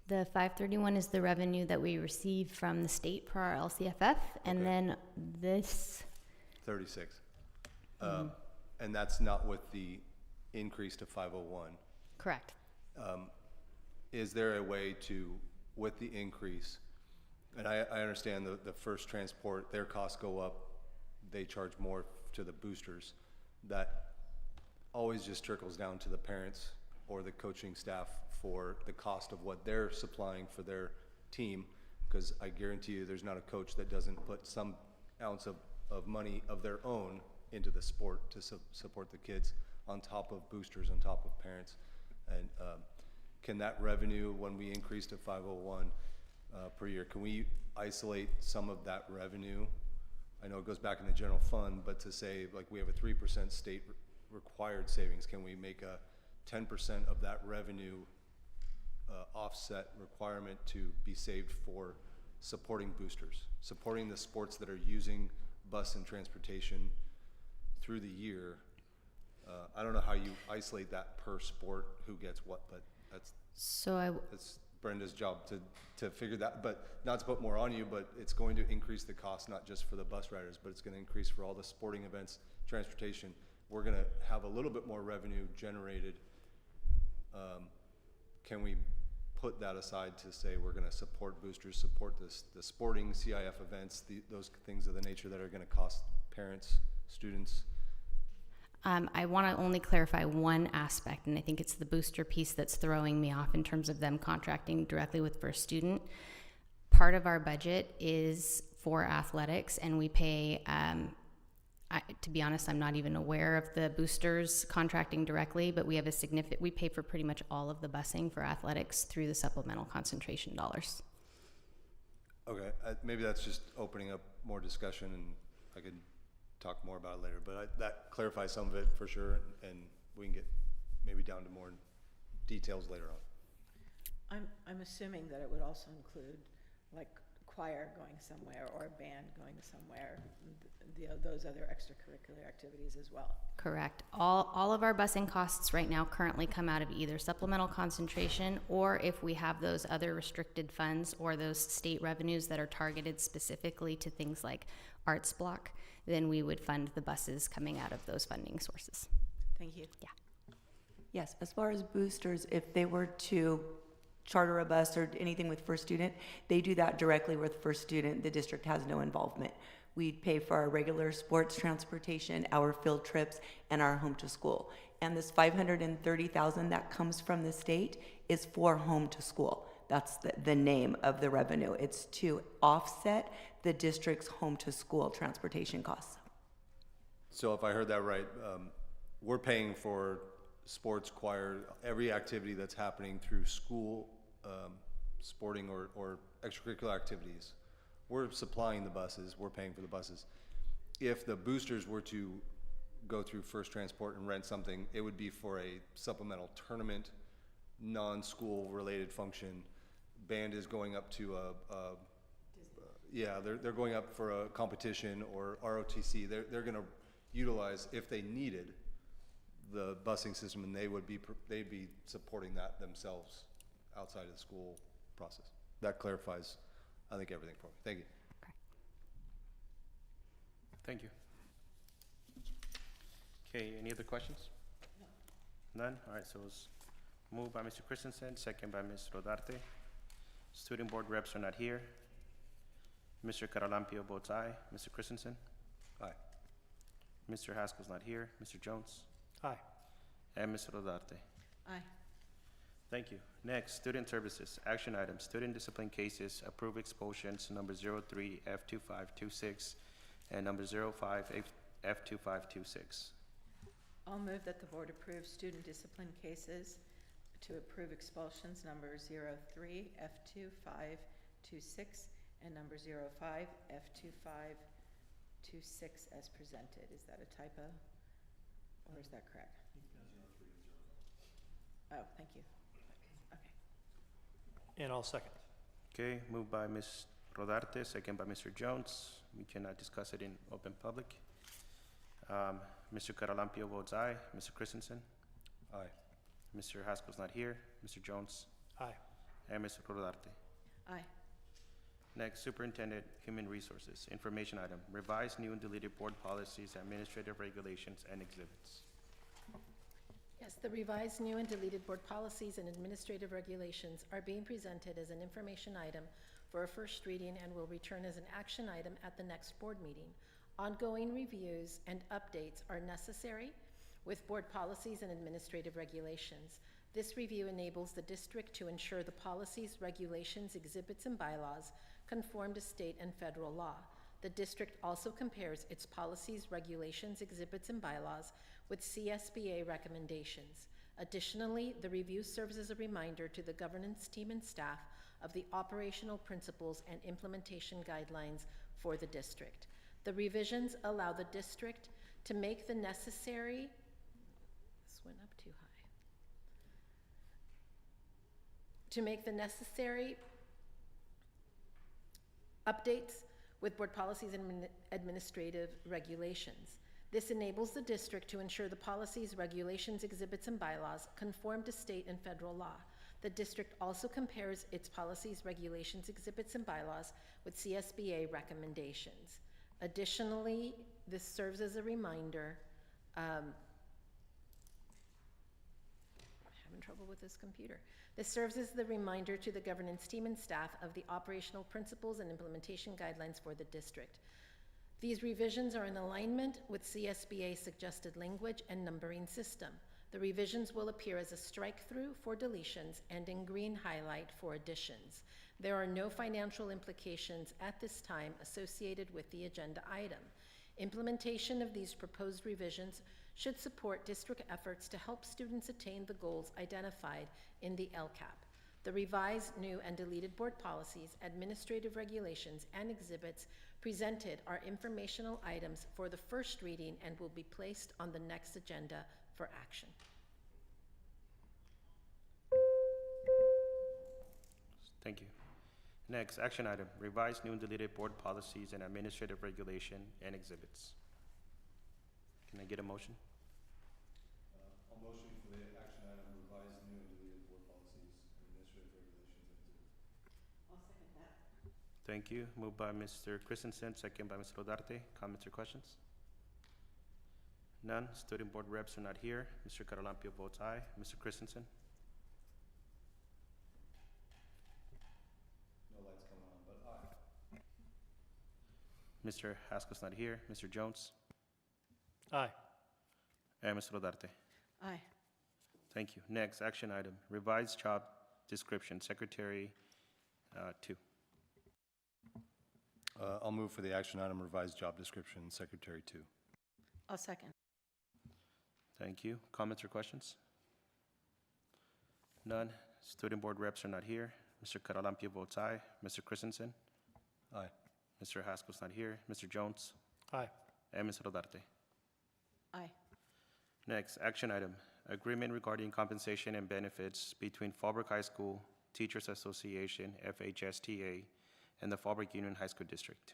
The 531 is the revenue that we receive from the state per our LCFF, and Okay. then this, 36. And that's not with the increase to 501. correct. Is there a way to, with the increase, and I understand the first transport, their costs go up, they charge more to the boosters, that always just trickles down to the parents or the coaching staff for the cost of what they're supplying for their team, because I guarantee you there's not a coach that doesn't put some ounce of money of their own into the sport to support the kids, on top of boosters, on top of parents. And can that revenue, when we increase to 501 per year, can we isolate some of that revenue? I know it goes back in the general fund, but to say, like, we have a 3% state required savings, can we make a 10% of that revenue offset requirement to be saved for supporting boosters, supporting the sports that are using bus and transportation through the year? I don't know how you isolate that per sport, who gets what, but that's Brenda's job to figure that, but not to put more on you, but it's going to increase the cost, not just for the bus riders, but it's going to increase for all the sporting events, transportation. We're going to have a little bit more revenue generated. Can we put that aside to say we're going to support boosters, support the sporting CIF events, those things of the nature that are going to cost parents, students? I want to only clarify one aspect, and I think it's the booster piece that's throwing me off in terms of them contracting directly with First Student. Part of our budget is for athletics, and we pay, to be honest, I'm not even aware of the boosters contracting directly, but we have we pay for pretty much all of the busing for athletics through the supplemental concentration dollars. Okay, maybe that's just opening up more discussion, and I could talk more about it later, but that clarifies some of it for sure, and we can get maybe down to more details later on. I'm assuming that it would also include like choir going somewhere or a band going somewhere, those other extracurricular activities as well. Correct. All of our busing costs right now currently come out of either supplemental concentration, or if we have those other restricted funds or those state revenues that are targeted specifically to things like arts block, then we would fund the buses coming out of those funding sources. Thank you. Yeah. Yes, as far as boosters, if they were to charter a bus or anything with First Student, they do that directly with First Student. The district has no involvement. We pay for our regular sports transportation, our field trips, and our home to school. And this $530,000 that comes from the state is for home to school. That's the name of the revenue. It's to offset the district's home to school transportation costs. So if I heard that right, we're paying for sports, choir, every activity that's happening through school, sporting or extracurricular activities. We're supplying the buses, we're paying for the buses. If the boosters were to go through First Transport and rent something, it would be for a supplemental tournament, non-school related function. Band is going up to they're going up for a competition or ROTC. They're gonna utilize, if they needed, the busing system, and they'd be supporting that themselves outside of the school process. That clarifies, I think, everything for me. Thank you. Thank you. Okay, any other questions? None? All right, so it's moved by Mr. Christensen, second by Ms. Rodarte. Student board reps are not here. Mr. Caralampio votes aye. Mr. Christensen? Aye. Mr. Haskell's not here. Mr. Jones? Aye. And Ms. Rodarte. Aye. Thank you. Next, student services. Action items, student discipline cases, approve expulsions number 03 F2526 and number 05 F2526. I'll move that the board approve student discipline cases to approve expulsions number 03 F2526 and number 05 F2526 as presented. Is that a typo? Or is that correct? Oh, thank you. Okay. And I'll second. Okay, moved by Ms. Rodarte, second by Mr. Jones. We cannot discuss it in open public. Mr. Caralampio votes aye. Mr. Christensen? Aye. Mr. Haskell's not here. Mr. Jones? Aye. And Ms. Rodarte. Aye. Next, Superintendent, Human Resources. Information item, revised, new, and deleted board policies, administrative regulations, and exhibits. Yes, the revised new and deleted board policies and administrative regulations are being presented as an information item for a first reading and will return as an action item at the next board meeting. Ongoing reviews and updates are necessary with board policies and administrative regulations. This review enables the district to ensure the policies, regulations, exhibits, and bylaws conform to state and federal law. The district also compares its policies, regulations, exhibits, and bylaws with CSBA recommendations. Additionally, the review serves as a reminder to the governance team and staff of the operational principles and implementation guidelines for the district. The revisions allow the district to make the necessary, this went up too high, to make the necessary updates with board policies and administrative regulations. This enables the district to ensure the policies, regulations, exhibits, and bylaws conform to state and federal law. The district also compares its policies, regulations, exhibits, and bylaws with CSBA recommendations. Additionally, this serves as a reminder, I'm having trouble with this computer. This serves as the reminder to the governance team and staff of the operational principles and implementation guidelines for the district. These revisions are in alignment with CSBA's suggested language and numbering system. The revisions will appear as a strike-through for deletions and in green highlight for additions. There are no financial implications at this time associated with the agenda item. Implementation of these proposed revisions should support district efforts to help students attain the goals identified in the LCAP. The revised, new, and deleted board policies, administrative regulations, and exhibits presented are informational items for the first reading and will be placed on the next agenda for action. Thank you. Next, action item, revised, new, and deleted board policies and administrative regulation and exhibits. Can I get a motion? I'll motion for the action item, revised, new, and deleted board policies, administrative regulations, and exhibits. I'll second that. Thank you. Moved by Mr. Christensen, second by Ms. Rodarte. Comments or questions? None. Student board reps are not here. Mr. Caralampio votes aye. Mr. Christensen? No lights coming on, but aye. Mr. Haskell's not here. Mr. Jones? Aye. And Ms. Rodarte. Aye. Thank you. Next, action item, revised job description, Secretary 2. I'll move for the action item, revised job description, Secretary 2. I'll second. Thank you. Comments or questions? None. Student board reps are not here. Mr. Caralampio votes aye. Mr. Christensen? Aye. Mr. Haskell's not here. Mr. Jones? Aye. And Ms. Rodarte. Aye. Next, action item, agreement regarding compensation and benefits between Fallbrook High School Teachers Association, FHSTA, and the Fallbrook Union High School District.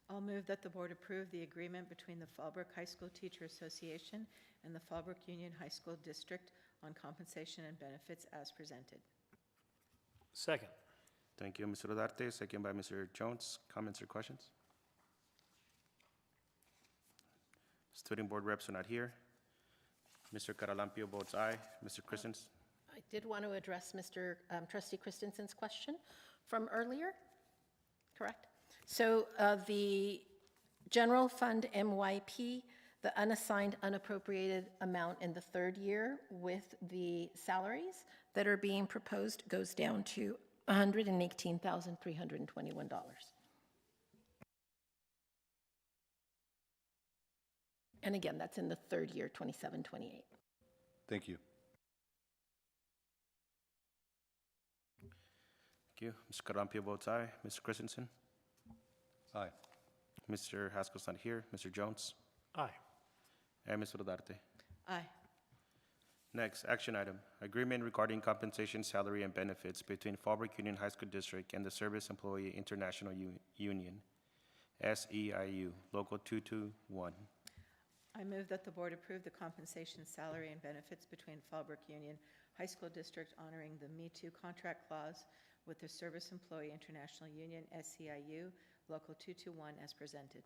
I'll move that the board approve the agreement between the Fallbrook High School Teacher Association and the Fallbrook Union High School District on compensation and benefits as presented. Second. Thank you, Ms. Rodarte, second by Mr. Jones. Comments or questions? Student board reps are not here. Mr. Caralampio votes aye. Mr. Christensen? I did want to address Mr. Trustee Christensen's question from earlier, correct? So the general fund MYP, the unassigned unappropriated amount in the third year with the salaries that are being proposed goes down to $118,321. And again, that's in the third year, 27-28. Thank you. Thank you. Mr. Caralampio votes aye. Mr. Christensen? Aye. Mr. Haskell's not here. Mr. Jones? Aye. And Ms. Rodarte. Aye. Next, action item, agreement regarding compensation, salary, and benefits between Fallbrook Union High School District and the Service Employee International Union, SEIU, Local 221. I move that the board approve the compensation, salary, and benefits between Fallbrook Union High School District honoring the Me Too contract clause with the Service Employee International Union, SEIU, Local 221, as presented.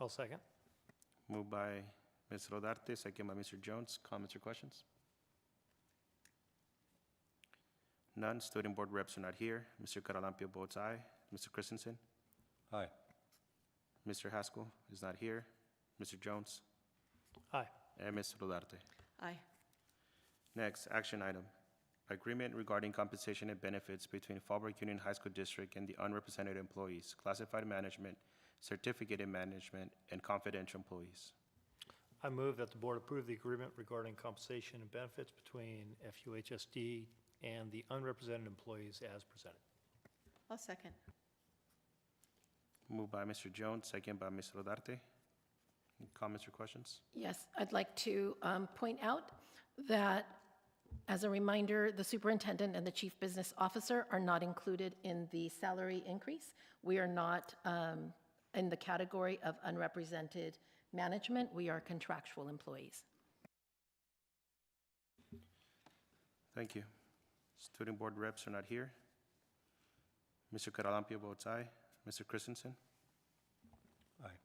I'll second. Moved by Ms. Rodarte, second by Mr. Jones. Comments or questions? None. Student board reps are not here. Mr. Caralampio votes aye. Mr. Christensen? Aye. Mr. Haskell is not here. Mr. Jones? Aye. And Ms. Rodarte. Aye. Next, action item, agreement regarding compensation and benefits between Fallbrook Union High School District and the unrepresented employees, classified management, certificate in management, and confidential employees. I move that the board approve the agreement regarding compensation and benefits between FUHSD and the unrepresented employees as presented. I'll second. Moved by Mr. Jones, second by Ms. Rodarte. Comments or questions? Yes, I'd like to point out that, as a reminder, the superintendent and the chief business officer are not included in the salary increase. We are not in the category of unrepresented management. We are contractual employees. Thank you. Student board reps are not here. Mr. Caralampio votes aye. Mr. Christensen? Aye.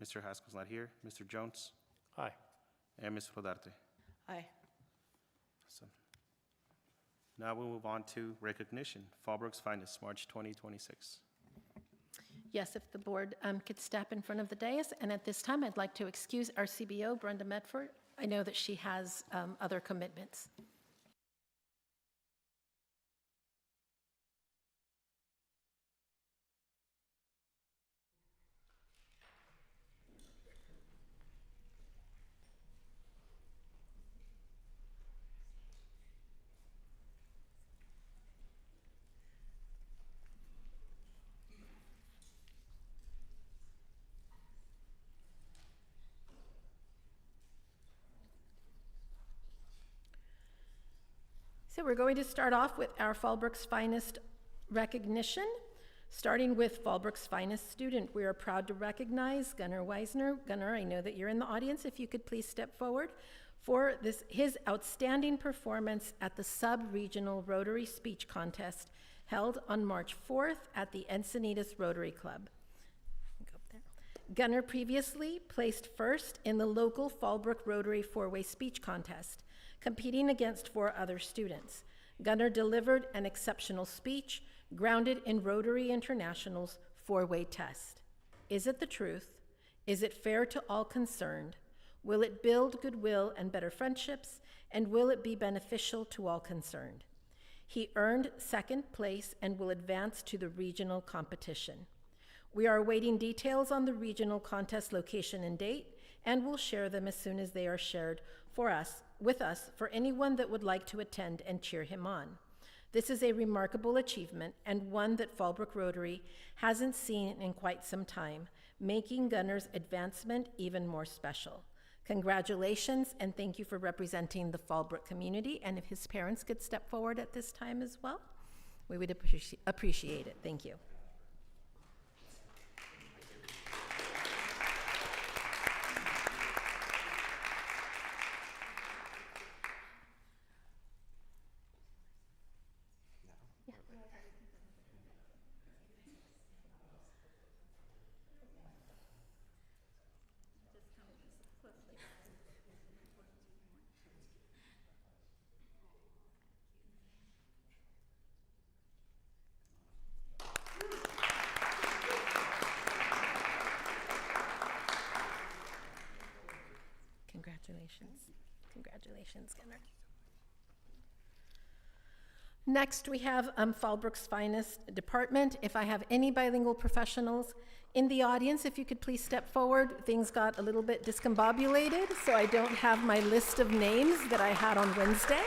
Mr. Haskell's not here. Mr. Jones? Aye. And Ms. Rodarte. Aye. Awesome. Now we'll move on to recognition. Fallbrook's Finest, March 2026. Yes, if the board could step in front of the dais. And at this time, I'd like to excuse our CBO, Brenda Medford. I know that she has other commitments. So we're going to start off with our Fallbrook's Finest recognition, starting with Fallbrook's Finest student. We are proud to recognize Gunnar Weisner. Gunnar, I know that you're in the audience. If you could please step forward for his outstanding performance at the Sub-Regional Rotary Speech Contest held on March 4th at the Encinitas Rotary Club. Go up there. Gunnar previously placed first in the local Fallbrook Rotary four-way speech contest, competing against 4 other students. Gunnar delivered an exceptional speech grounded in Rotary International's four-way test. Is it the truth? Is it fair to all concerned? Will it build goodwill and better friendships? And will it be beneficial to all concerned? He earned second place and will advance to the regional competition. We are awaiting details on the regional contest location and date, and will share them as soon as they are shared with us for anyone that would like to attend and cheer him on. This is a remarkable achievement and one that Fallbrook Rotary hasn't seen in quite some time, making Gunner's advancement even more special. Congratulations, and thank you for representing the Fallbrook community. And if his parents could step forward at this time as well, we would appreciate it. Thank you. Congratulations. Congratulations, Gunnar. Next, we have Fallbrook's Finest Department. If I have any bilingual professionals in the audience, if you could please step forward. Things got a little bit discombobulated, so I don't have my list of names that I had on Wednesday.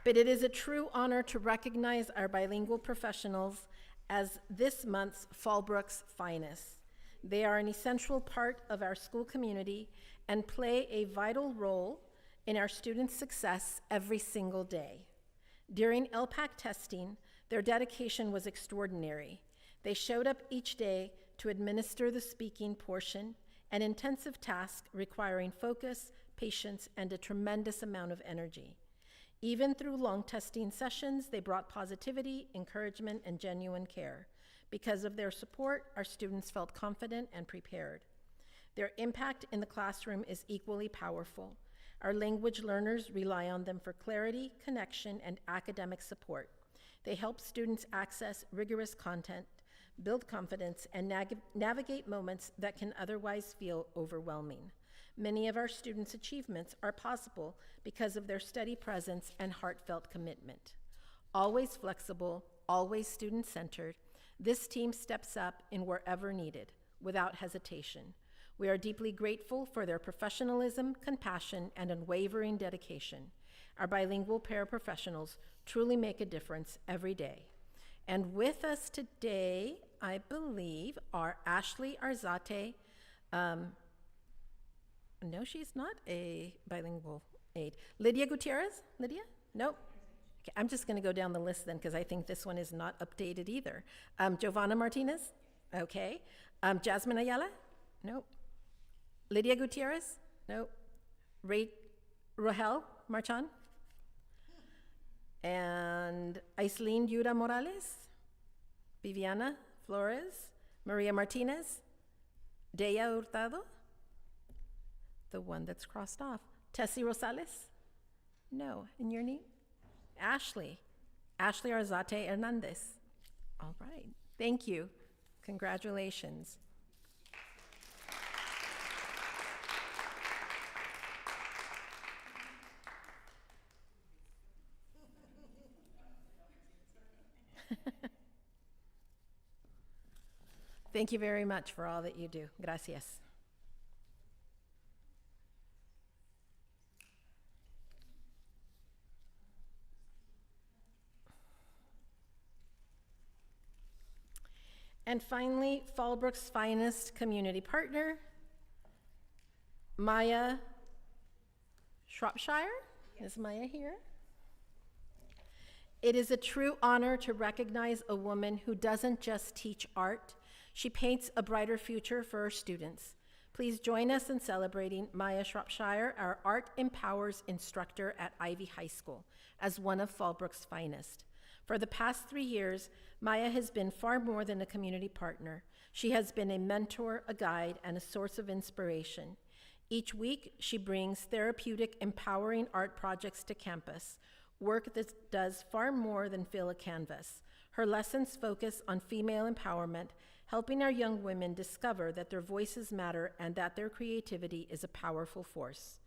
But it is a true honor to recognize our bilingual professionals as this month's Fallbrook's Finest. They are an essential part of our school community and play a vital role in our students' success every single day. During LPAC testing, their dedication was extraordinary. They showed up each day to administer the speaking portion, an intensive task requiring focus, patience, and a tremendous amount of energy. Even through long testing sessions, they brought positivity, encouragement, and genuine care. Because of their support, our students felt confident and prepared. Their impact in the classroom is equally powerful. Our language learners rely on them for clarity, connection, and academic support. They help students access rigorous content, build confidence, and navigate moments that can otherwise feel overwhelming. Many of our students' achievements are possible because of their steady presence and heartfelt commitment. Always flexible, always student-centered, this team steps up in wherever needed, without hesitation. We are deeply grateful for their professionalism, compassion, and unwavering dedication. Our bilingual paraprofessionals truly make a difference every day. And with us today, I believe, are Ashley Arzate. No, she's not a bilingual aide. Lydia Gutierrez? Lydia? Nope. Okay, I'm just going to go down the list then because I think this one is not updated either. Giovanna Martinez? Okay. Jasmine Ayala? Nope. Lydia Gutierrez? Nope. Rohel Marchan? And Aislinn Yura Morales? Viviana Flores? Maria Martinez? Dea Hurtado? The one that's crossed off. Tessie Rosales? No. And your name? Ashley Arzate Hernandez. All right, thank you. Congratulations. Thank you very much for all that you do. Gracias. And finally, Fallbrook's Finest Community Partner, Maya Shropshire. Is Maya here? It is a true honor to recognize a woman who doesn't just teach art, she paints a brighter future for her students. Please join us in celebrating Maya Shropshire, our Art Empowers instructor at Ivy High School, as one of Fallbrook's finest. For the past 3 years, Maya has been far more than a community partner. She has been a mentor, a guide, and a source of inspiration. Each week, she brings therapeutic, empowering art projects to campus, work that does far more than fill a canvas. Her lessons focus on female empowerment, helping our young women discover that their voices matter and that their creativity is a powerful force.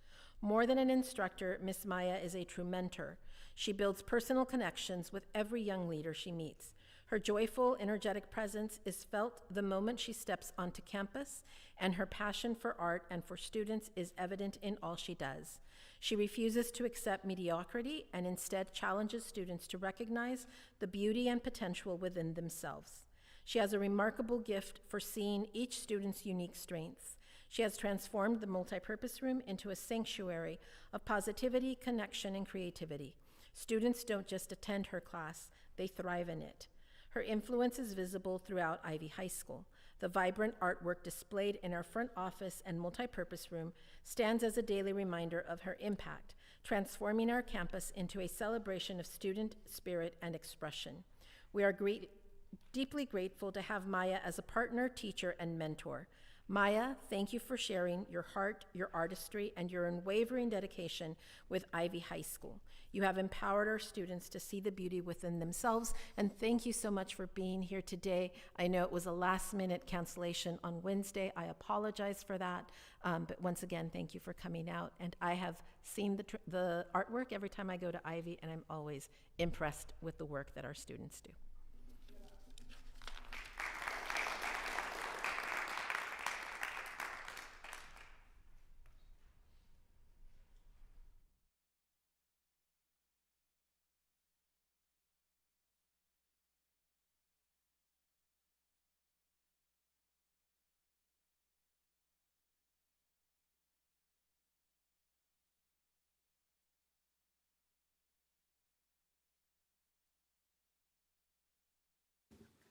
More than an instructor, Miss Maya is a true mentor. She builds personal connections with every young leader she meets. Her joyful, energetic presence is felt the moment she steps onto campus, and her passion for art and for students is evident in all she does. She refuses to accept mediocrity and instead challenges students to recognize the beauty and potential within themselves. She has a remarkable gift for seeing each student's unique strengths. She has transformed the multipurpose room into a sanctuary of positivity, connection, and creativity. Students don't just attend her class, they thrive in it. Her influence is visible throughout Ivy High School. The vibrant artwork displayed in our front office and multipurpose room stands as a daily reminder of her impact, transforming our campus into a celebration of student spirit and expression. We are deeply grateful to have Maya as a partner, teacher, and mentor. Maya, thank you for sharing your heart, your artistry, and your unwavering dedication with Ivy High School. You have empowered our students to see the beauty within themselves, and thank you so much for being here today. I know it was a last-minute cancellation on Wednesday. I apologize for that, but once again, thank you for coming out. And I have seen the artwork every time I go to Ivy, and I'm always impressed with the work that our students do.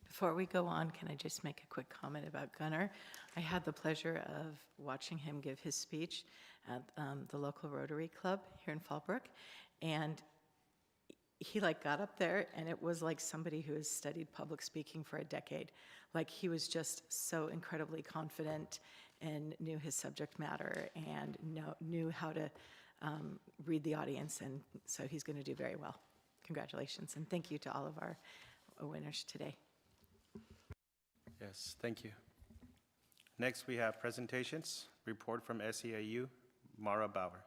Before we go on, can I just make a quick comment about Gunnar? I had the pleasure of watching him give his speech at the local Rotary Club here in Fallbrook, and he got up there, and it was like somebody who has studied public speaking for a decade. He was just so incredibly confident and knew his subject matter and knew how to read the audience, and so he's going to do very well. Congratulations, and thank you to all of our winners today. Yes, thank you. Next, we have presentations. Report from SEIU, Mara Bauer.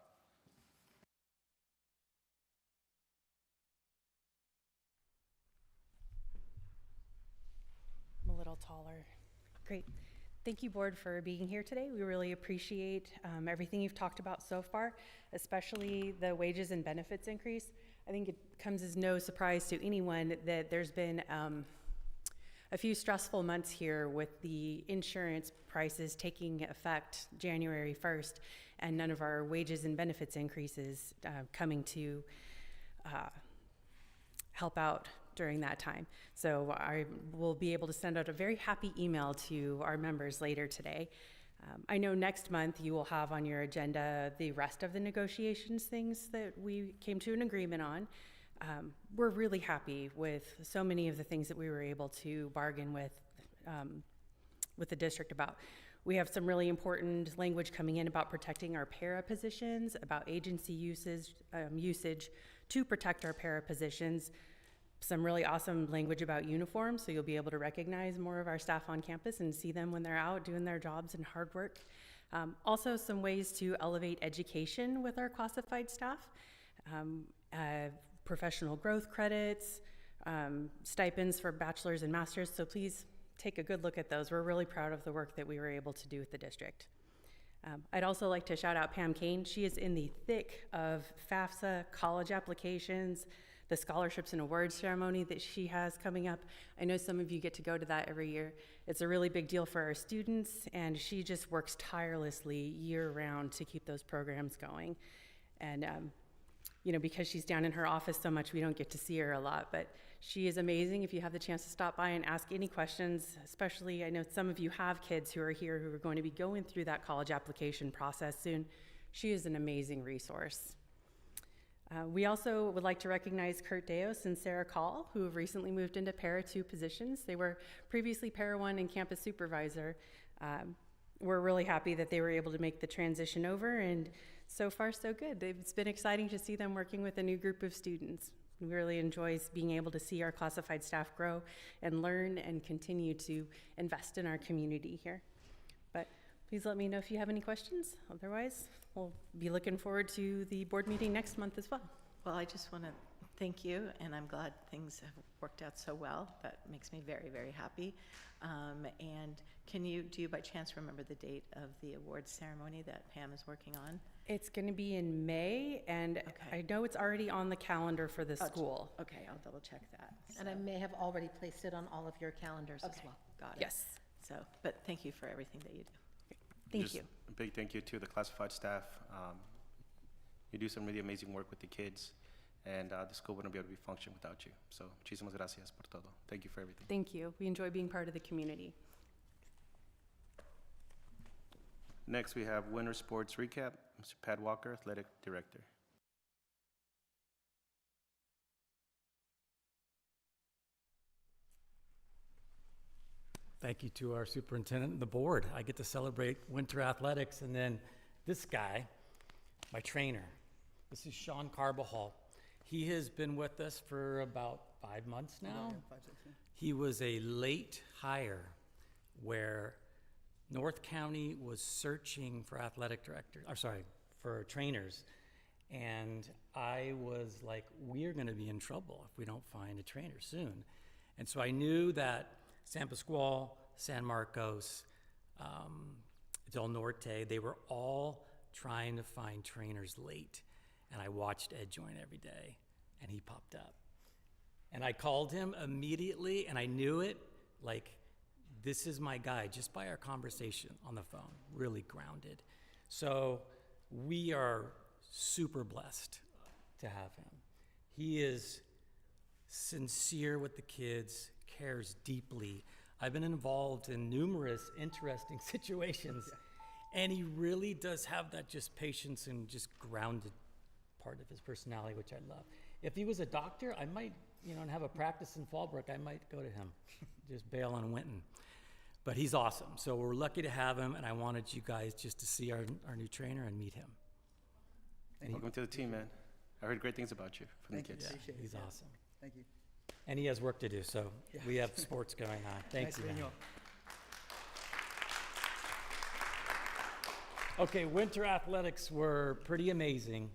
I'm a little taller. Great. Thank you, board, for being here today. We really appreciate everything you've talked about so far, especially the wages and benefits increase. I think it comes as no surprise to anyone that there's been a few stressful months here with the insurance prices taking effect January 1st and none of our wages and benefits increases coming to help out during that time. So I will be able to send out a very happy email to our members later today. I know next month you will have on your agenda the rest of the negotiations things that we came to an agreement on. We're really happy with so many of the things that we were able to bargain with the district about. We have some really important language coming in about protecting our para positions, about agency usage to protect our para positions, some really awesome language about uniforms, so you'll be able to recognize more of our staff on campus and see them when they're out doing their jobs and hard work. Also some ways to elevate education with our classified staff. Professional growth credits, stipends for bachelor's and master's, so please take a good look at those. We're really proud of the work that we were able to do with the district. I'd also like to shout out Pam Kane. She is in the thick of FAFSA college applications, the scholarships and awards ceremony that she has coming up. I know some of you get to go to that every year. It's a really big deal for our students, and she just works tirelessly year-round to keep those programs going. And because she's down in her office so much, we don't get to see her a lot, but she is amazing. If you have the chance to stop by and ask any questions, especially I know some of you have kids who are here who are going to be going through that college application process soon, she is an amazing resource. We also would like to recognize Kurt Deos and Sarah Call, who have recently moved into Para 2 positions. They were previously Para 1 and campus supervisor. We're really happy that they were able to make the transition over, and so far so good. It's been exciting to see them working with a new group of students. We really enjoy being able to see our classified staff grow and learn and continue to invest in our community here. But please let me know if you have any questions. Otherwise, we'll be looking forward to the board meeting next month as well. Well, I just want to Thank you, and I'm glad things have worked out so well. That makes me very, very happy. And do you by chance remember the date of the awards ceremony that Pam is working on? It's going to be in May, and Okay. I know it's already on the calendar for the school. Okay, I'll double check that. And I may have already placed it on all of your calendars as Okay, well. got it. Yes. So, but thank you for everything that you do. Thank Just you. A big thank you to the classified staff. You do some really amazing work with the kids, and the school wouldn't be able to be function without you. So, muchísimas gracias por todo. Thank you for everything. Thank you. We enjoy being part of the community. Next, we have Winter Sports Recap. Mr. Pat Walker, Athletic Director. Thank you to our superintendent and the board. I get to celebrate winter athletics, and then this guy, my trainer. This is Sean Carbajal. He has been with us for about 5 months now. He was a late hire where North County was searching for for trainers. And I was like, we're going to be in trouble if we don't find a trainer soon. And so I knew that San Pasqual, San Marcos, Del Norte, they were all trying to find trainers late. And I watched Ed join every day, and he popped up. And I called him immediately, and I knew it, like, this is my guy, just by our conversation on the phone, really grounded. So we are super blessed to have him. He is sincere with the kids, cares deeply. I've been involved in numerous interesting situations, and he really does have that just patience and just grounded part of his personality, which I love. If he was a doctor, I might, and have a practice in Fallbrook, I might go to him, just bail on Winton. But he's awesome, so we're lucky to have him, and I wanted you guys just to see our new trainer and meet him. Welcome to the team, man. I heard great things about you from the Thank you. kids. Appreciate it. He's Yeah. awesome. Thank you. And he has work to do, so we have sports going on. Thank Nice you, meeting man. all. Okay, winter athletics were pretty amazing.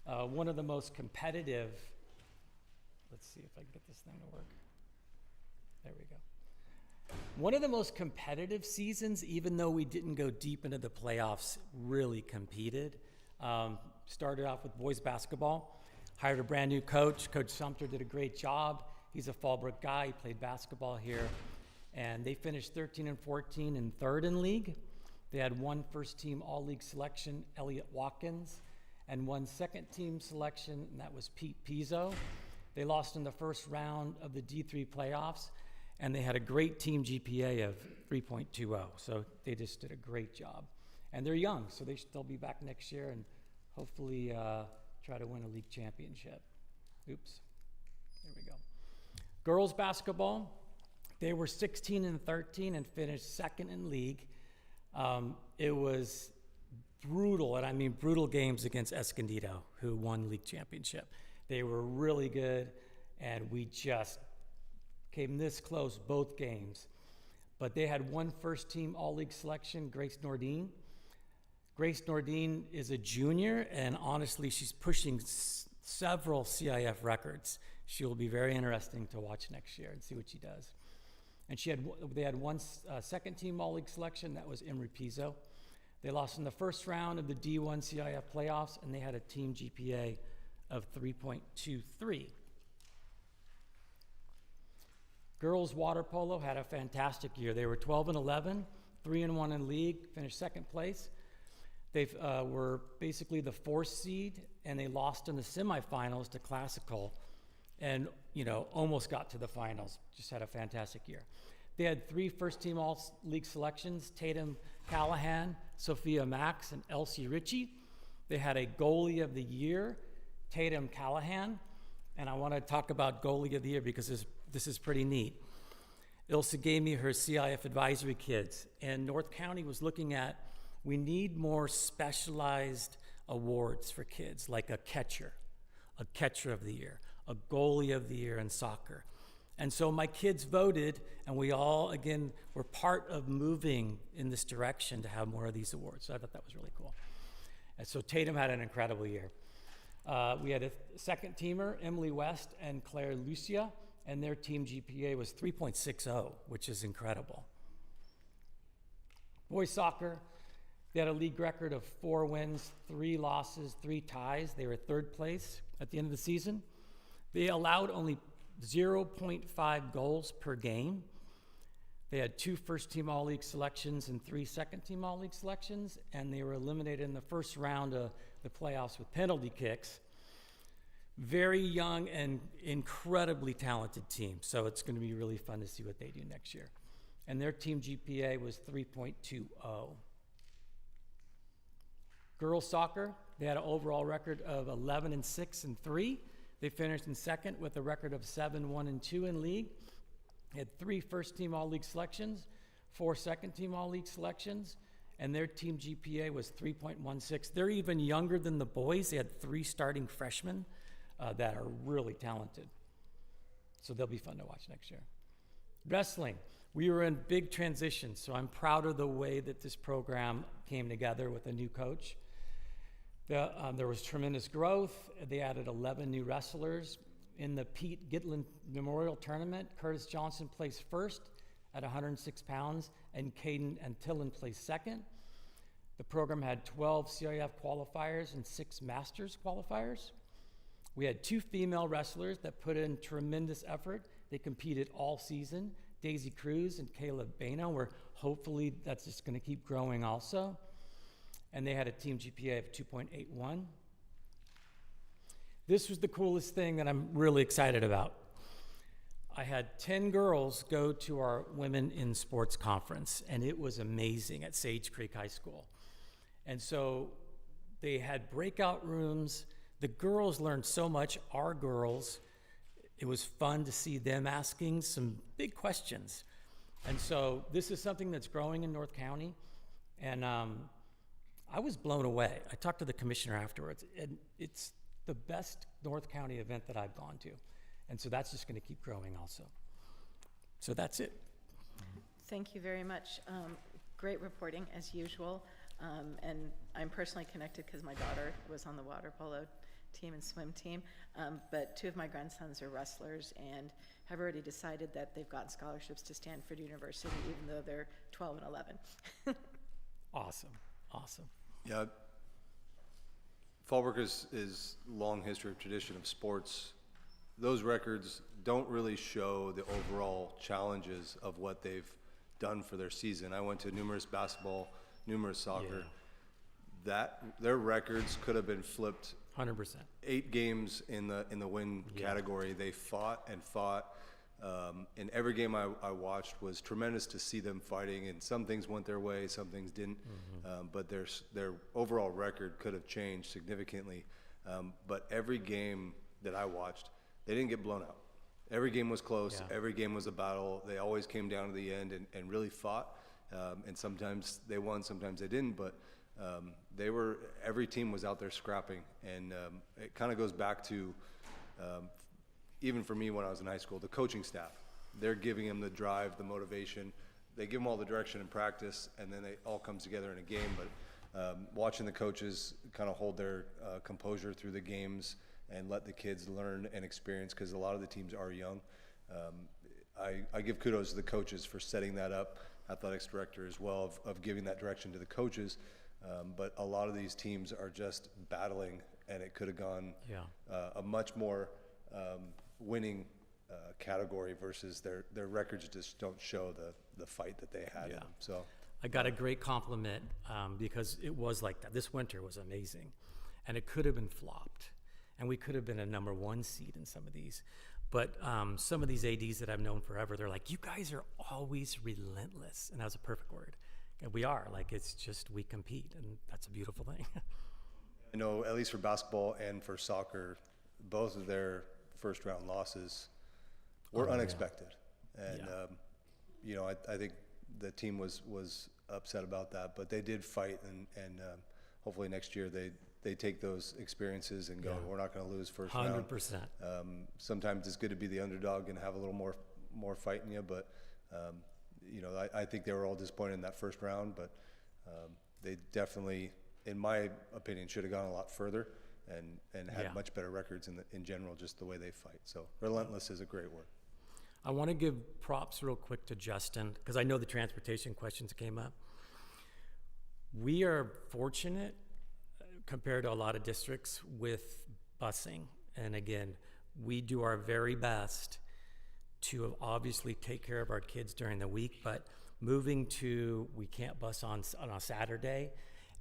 One of the most competitive, let's see if I can get this thing to work. There we go. One of the most competitive seasons, even though we didn't go deep into the playoffs, really competed. Started off with boys basketball, hired a brand new coach. Coach Sumter did a great job. He's a Fallbrook guy. He played basketball here. And they finished 13-14 and third in league. They had one first-team all-league selection, Elliot Watkins, and one second-team selection, and that was Pete Pizzo. They lost in the first round of the D3 playoffs, and they had a great team GPA of 3.20. So they just did a great job. And they're young, so they'll be back next year and hopefully try to win a league championship. Oops, there we go. Girls basketball, they were 16-13 and finished second in league. It was brutal, and I mean brutal games against Escondido, who won league championship. They were really good, and we just came this close both games. But they had one first-team all-league selection, Grace Nordine. Grace Nordine is a junior, and honestly, she's pushing several CIF records. She will be very interesting to watch next year and see what she does. And they had one second-team all-league selection, that was Emery Pizzo. They lost in the first round of the D1 CIF playoffs, and they had a team GPA of 3.23. Girls water polo had a fantastic year. They were 12-11, 3-1 in league, finished second place. They were basically the fourth seed, and they lost in the semifinals to Classical, and almost got to the finals. Just had a fantastic year. They had 3 first-team all-league selections: Tatum Callahan, Sophia Max, and Elsie Ritchie. They had a goalie of the year, Tatum Callahan, and I want to talk about goalie of the year because this is pretty neat. Ilse gave me her CIF advisory kids, and North County was looking at, we need more specialized awards for kids, like a catcher of the year, a goalie of the year in soccer. And so my kids voted, and we all, again, were part of moving in this direction to have more of these awards. So I thought that was really cool. And so Tatum had an incredible year. We had a second teamer, Emily West and Claire Lucia, and their team GPA was 3.60, which is incredible. Boys soccer, they had a league record of 4 wins, 3 losses, 3 ties. They were third place at the end of the season. They allowed only 0.5 goals per game. They had 2 first-team All-League selections and 3 second-team All-League selections, and they were eliminated in the first round of the playoffs with penalty kicks. Very young and incredibly talented team, so it's going to be really fun to see what they do next year. And their team GPA was 3.20. Girls soccer, they had an overall record of 11-6-3. They finished in second with a record of 7-1-2 in league. They had 3 first-team All-League selections, 4 second-team All-League selections, and their team GPA was 3.16. They're even younger than the boys. They had 3 starting freshmen that are really talented. So they'll be fun to watch next year. Wrestling, we were in big transition, so I'm proud of the way that this program came together with a new coach. There was tremendous growth. They added 11 new wrestlers. In the Pete Gitlin Memorial Tournament, Curtis Johnson placed first at 106 pounds, and Caden Antillon placed second. The program had 12 CIF qualifiers and 6 Masters qualifiers. We had 2 female wrestlers that put in tremendous effort. They competed all season, Daisy Cruz and Caleb Bano, where hopefully that's just going to keep growing also. And they had a team GPA of 2.81. This was the coolest thing that I'm really excited about. I had 10 girls go to our Women in Sports conference, and it was amazing at Sage Creek High School. And so they had breakout rooms. The girls learned so much, our girls. It was fun to see them asking some big questions. And so this is something that's growing in North County, and I was blown away. I talked to the commissioner afterwards, and it's the best North County event that I've gone to. And so that's just going to keep growing also. So that's it. Thank you very much. Great reporting, as usual. And I'm personally connected because my daughter was on the water polo team and swim team. But 2 of my grandsons are wrestlers and have already decided that they've gotten scholarships to Stanford University, even though they're 12 and 11. Awesome. Awesome. Yeah. Fallbrook is long history of tradition of sports. Those records don't really show the overall challenges of what they've done for their season. I went to numerous basketball, numerous soccer. Their records could have been flipped 100%. 8 games in the win category. They fought and fought. And every game I watched was tremendous to see them fighting, and some things went their way, some things didn't. But their overall record could have changed significantly. But every game that I watched, they didn't get blown out. Every game was close. Every game was a battle. They always came down to the end and really fought. And sometimes they won, sometimes they didn't. But every team was out there scrapping. And it kind of goes back to, even for me when I was in high school, the coaching staff. They're giving them the drive, the motivation. They give them all the direction in practice, and then it all comes together in a game. But watching the coaches kind of hold their composure through the games and let the kids learn and experience, because a lot of the teams are young. I give kudos to the coaches for setting that up, athletics director as well, of giving that direction to the coaches. But a lot of these teams are just battling, and it could have gone a much more winning category versus their records just don't show the fight that they had in them. So I got a great compliment because it was like that. This winter was amazing, and it could have been flopped, and we could have been a number 1 seed in some of these. But some of these ADs that I've known forever, they're like, you guys are always relentless. And that was a perfect word. And we are. Like, it's just, we compete, and that's a beautiful thing. I know, at least for basketball and for soccer, both of their first round losses were unexpected. And, you know, I think the team was upset about that, but they did fight, and hopefully next year they take those experiences and go, we're not going to lose first round. 100%. Sometimes it's good to be the underdog and have a little more fight in you, but you know, I think they were all disappointed in that first round, but they definitely, in my opinion, should have gone a lot further. and Yeah. had much better records in general, just the way they fight. So relentless is a great word. I want to give props real quick to Justin, because I know the transportation questions came up. We are fortunate compared to a lot of districts with busing. And again, we do our very best to obviously take care of our kids during the week, but moving to, we can't bus on a Saturday,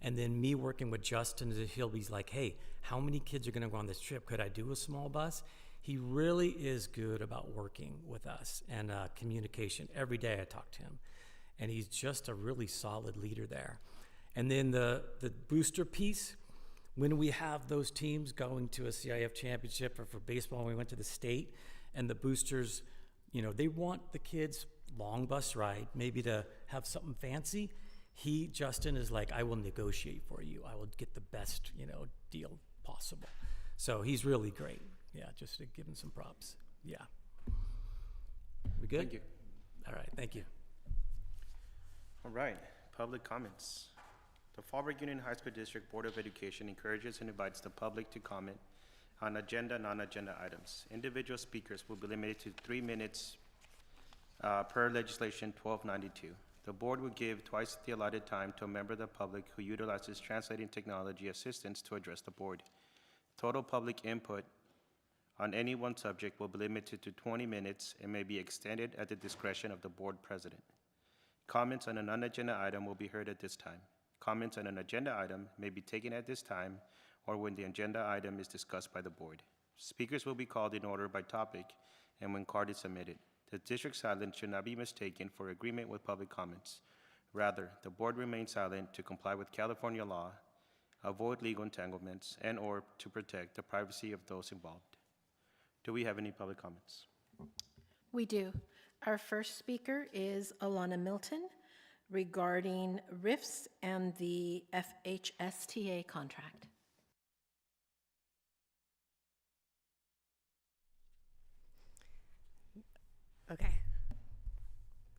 and then me working with Justin, he'll be like, hey, how many kids are gonna go on this trip? Could I do a small bus? He really is good about working with us and communication. Every day I talk to him, and he's just a really solid leader there. And then the booster piece, when we have those teams going to a CIF championship, or for baseball, when we went to the state, and the boosters, you know, they want the kids long bus ride, maybe to have something fancy. Justin is like, I will negotiate for you. I will get the best, deal possible. So he's really great. Yeah, just to give him some props. Yeah. We good? Thank you. All right, thank you. All right, public comments. The Fallbrook Union High School District Board of Education encourages and invites the public to comment on agenda, non-agenda items. Individual speakers will be limited to 3 minutes per legislation 1292. The board will give twice the allotted time to a member of the public who utilizes translating technology assistance to address the board. Total public input on any one subject will be limited to 20 minutes and may be extended at the discretion of the board president. Comments on a non-agenda item will be heard at this time. Comments on an agenda item may be taken at this time or when the agenda item is discussed by the board. Speakers will be called in order by topic and when card is submitted. The district silence should not be mistaken for agreement with public comments. Rather, the board remains silent to comply with California law, avoid legal entanglements, and or to protect the privacy of those involved. Do we have any public comments? We do. Our first speaker is Alana Milton regarding RIFs and the FHSTA contract. Okay.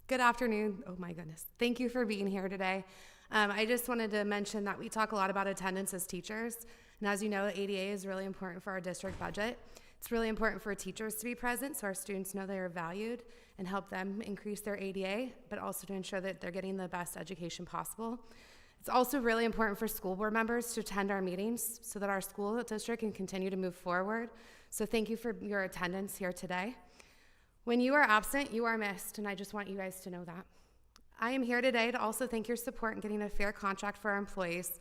Good afternoon. Oh my goodness. Thank you for being here today. I just wanted to mention that we talk a lot about attendance as teachers. And as you know, ADA is really important for our district budget. It's really important for teachers to be present so our students know they are valued and help them increase their ADA, but also to ensure that they're getting the best education possible. It's also really important for school board members to attend our meetings so that our school district can continue to move forward. So thank you for your attendance here today. When you are absent, you are missed, and I just want you guys to know that. I am here today to also thank your support in getting a fair contract for our employees.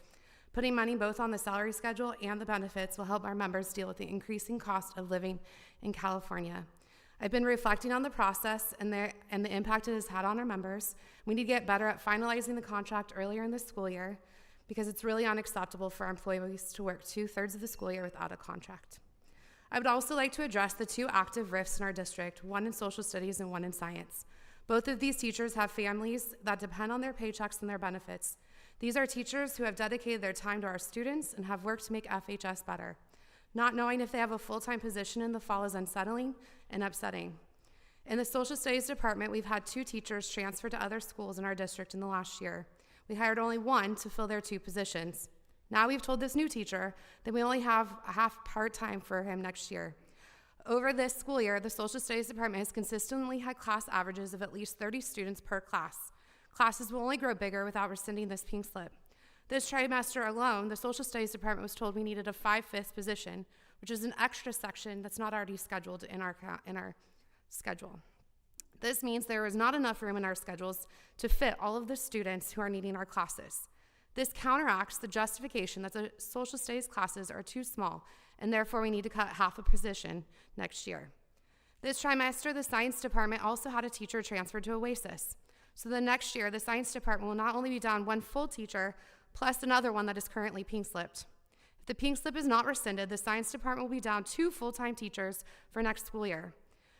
Putting money both on the salary schedule and the benefits will help our members deal with the increasing cost of living in California. I've been reflecting on the process and the impact it has had on our members. We need to get better at finalizing the contract earlier in the school year because it's really unacceptable for our employees to work 2/3 of the school year without a contract. I would also like to address the 2 active RIFs in our district, one in social studies and one in science. Both of these teachers have families that depend on their paychecks and their benefits. These are teachers who have dedicated their time to our students and have worked to make FHS better. Not knowing if they have a full-time position in the fall is unsettling and upsetting. In the social studies department, we've had 2 teachers transfer to other schools in our district in the last year. We hired only 1 to fill their 2 positions. Now we've told this new teacher that we only have a half part-time for him next year. Over this school year, the social studies department has consistently had class averages of at least 30 students per class. Classes will only grow bigger without rescinding this pink slip. This trimester alone, the social studies department was told we needed a 5/5 position, which is an extra section that's not already scheduled in our schedule. This means there is not enough room in our schedules to fit all of the students who are needing our classes. This counteracts the justification that the social studies classes are too small, and therefore we need to cut half a position next year. This trimester, the science department also had a teacher transferred to OASIS. So the next year, the science department will not only be down 1 full teacher, plus another one that is currently pink slipped. If the pink slip is not rescinded, the science department will be down 2 full-time teachers for next school year.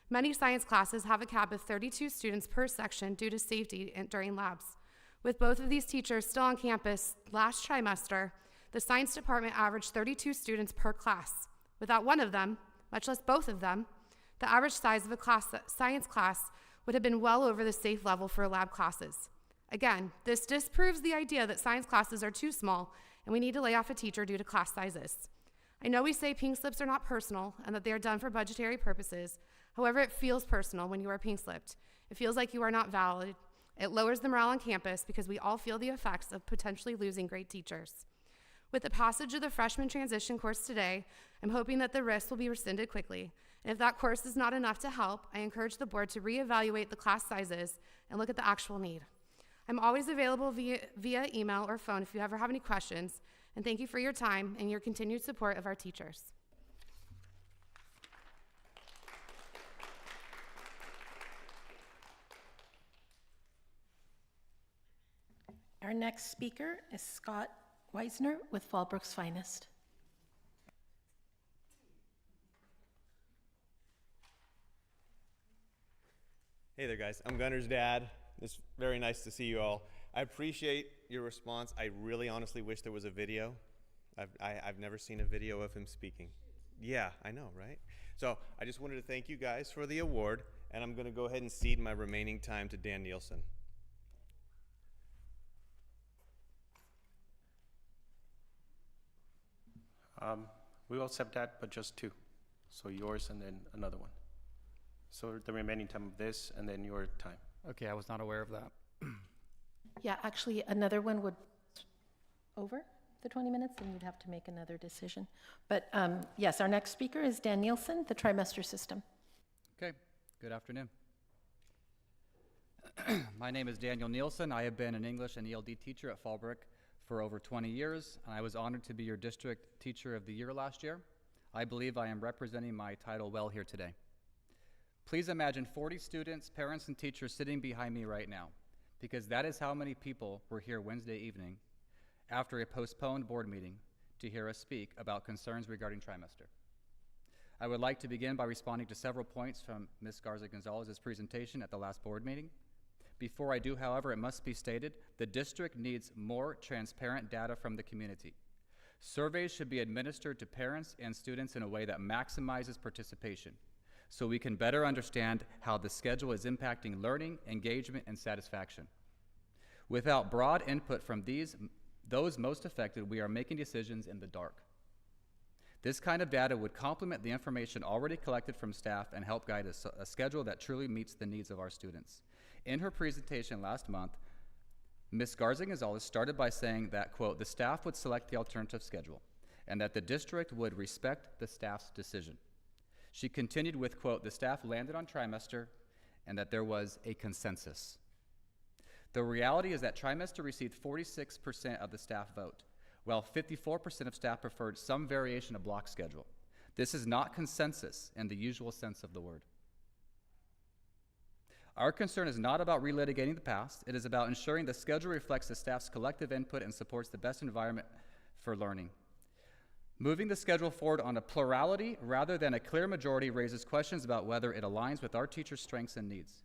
Many science classes have a cap of 32 students per section due to safety during labs. With both of these teachers still on campus last trimester, the science department averaged 32 students per class. Without one of them, much less both of them, the average size of a science class would have been well over the safe level for lab classes. Again, this disproves the idea that science classes are too small and we need to lay off a teacher due to class sizes. I know we say pink slips are not personal and that they are done for budgetary purposes. However, it feels personal when you are pink slipped. It feels like you are not valid. It lowers the morale on campus because we all feel the effects of potentially losing great teachers. With the passage of the freshman transition course today, I'm hoping that the risk will be rescinded quickly. And if that course is not enough to help, I encourage the board to reevaluate the class sizes and look at the actual need. I'm always available via email or phone if you ever have any questions, and thank you for your time and your continued support of our teachers. Our next speaker is Scott Weisner with Fallbrook's Finest. Hey there, guys. I'm Gunner's dad. It's very nice to see you all. I appreciate your response. I really honestly wish there was a video. I've never seen a video of him speaking. Yeah, I know, right? So I just wanted to thank you guys for the award, and I'm going to go ahead and cede my remaining time to Dan Nielsen. We will accept that, but just two. So yours and then another one. So the remaining time of this and then your time. Okay, I was not aware of that. Yeah, actually, another one would over the 20 minutes, and you'd have to make another decision. But yes, our next speaker is Dan Nielsen, the trimester system. Okay, good afternoon. My name is Daniel Nielsen. I have been an English and ELD teacher at Fallbrook for over 20 years, and I was honored to be your District Teacher of the Year last year. I believe I am representing my title well here today. Please imagine 40 students, parents, and teachers sitting behind me right now, because that is how many people were here Wednesday evening after a postponed board meeting to hear us speak about concerns regarding trimester. I would like to begin by responding to several points from Ms. Garza-Gonzalez's presentation at the last board meeting. Before I do, however, it must be stated, the district needs more transparent data from the community. Surveys should be administered to parents and students in a way that maximizes participation, so we can better understand how the schedule is impacting learning, engagement, and satisfaction. Without broad input from those most affected, we are making decisions in the dark. This kind of data would complement the information already collected from staff and help guide a schedule that truly meets the needs of our students. In her presentation last month, Ms. Garza-Gonzalez started by saying that, quote, the staff would select the alternative schedule and that the district would respect the staff's decision. She continued with, quote, the staff landed on trimester and that there was a consensus. The reality is that trimester received 46% of the staff vote, while 54% of staff preferred some variation of block schedule. This is not consensus in the usual sense of the word. Our concern is not about relitigating the past. It is about ensuring the schedule reflects the staff's collective input and supports the best environment for learning. Moving the schedule forward on a plurality rather than a clear majority raises questions about whether it aligns with our teachers' strengths and needs.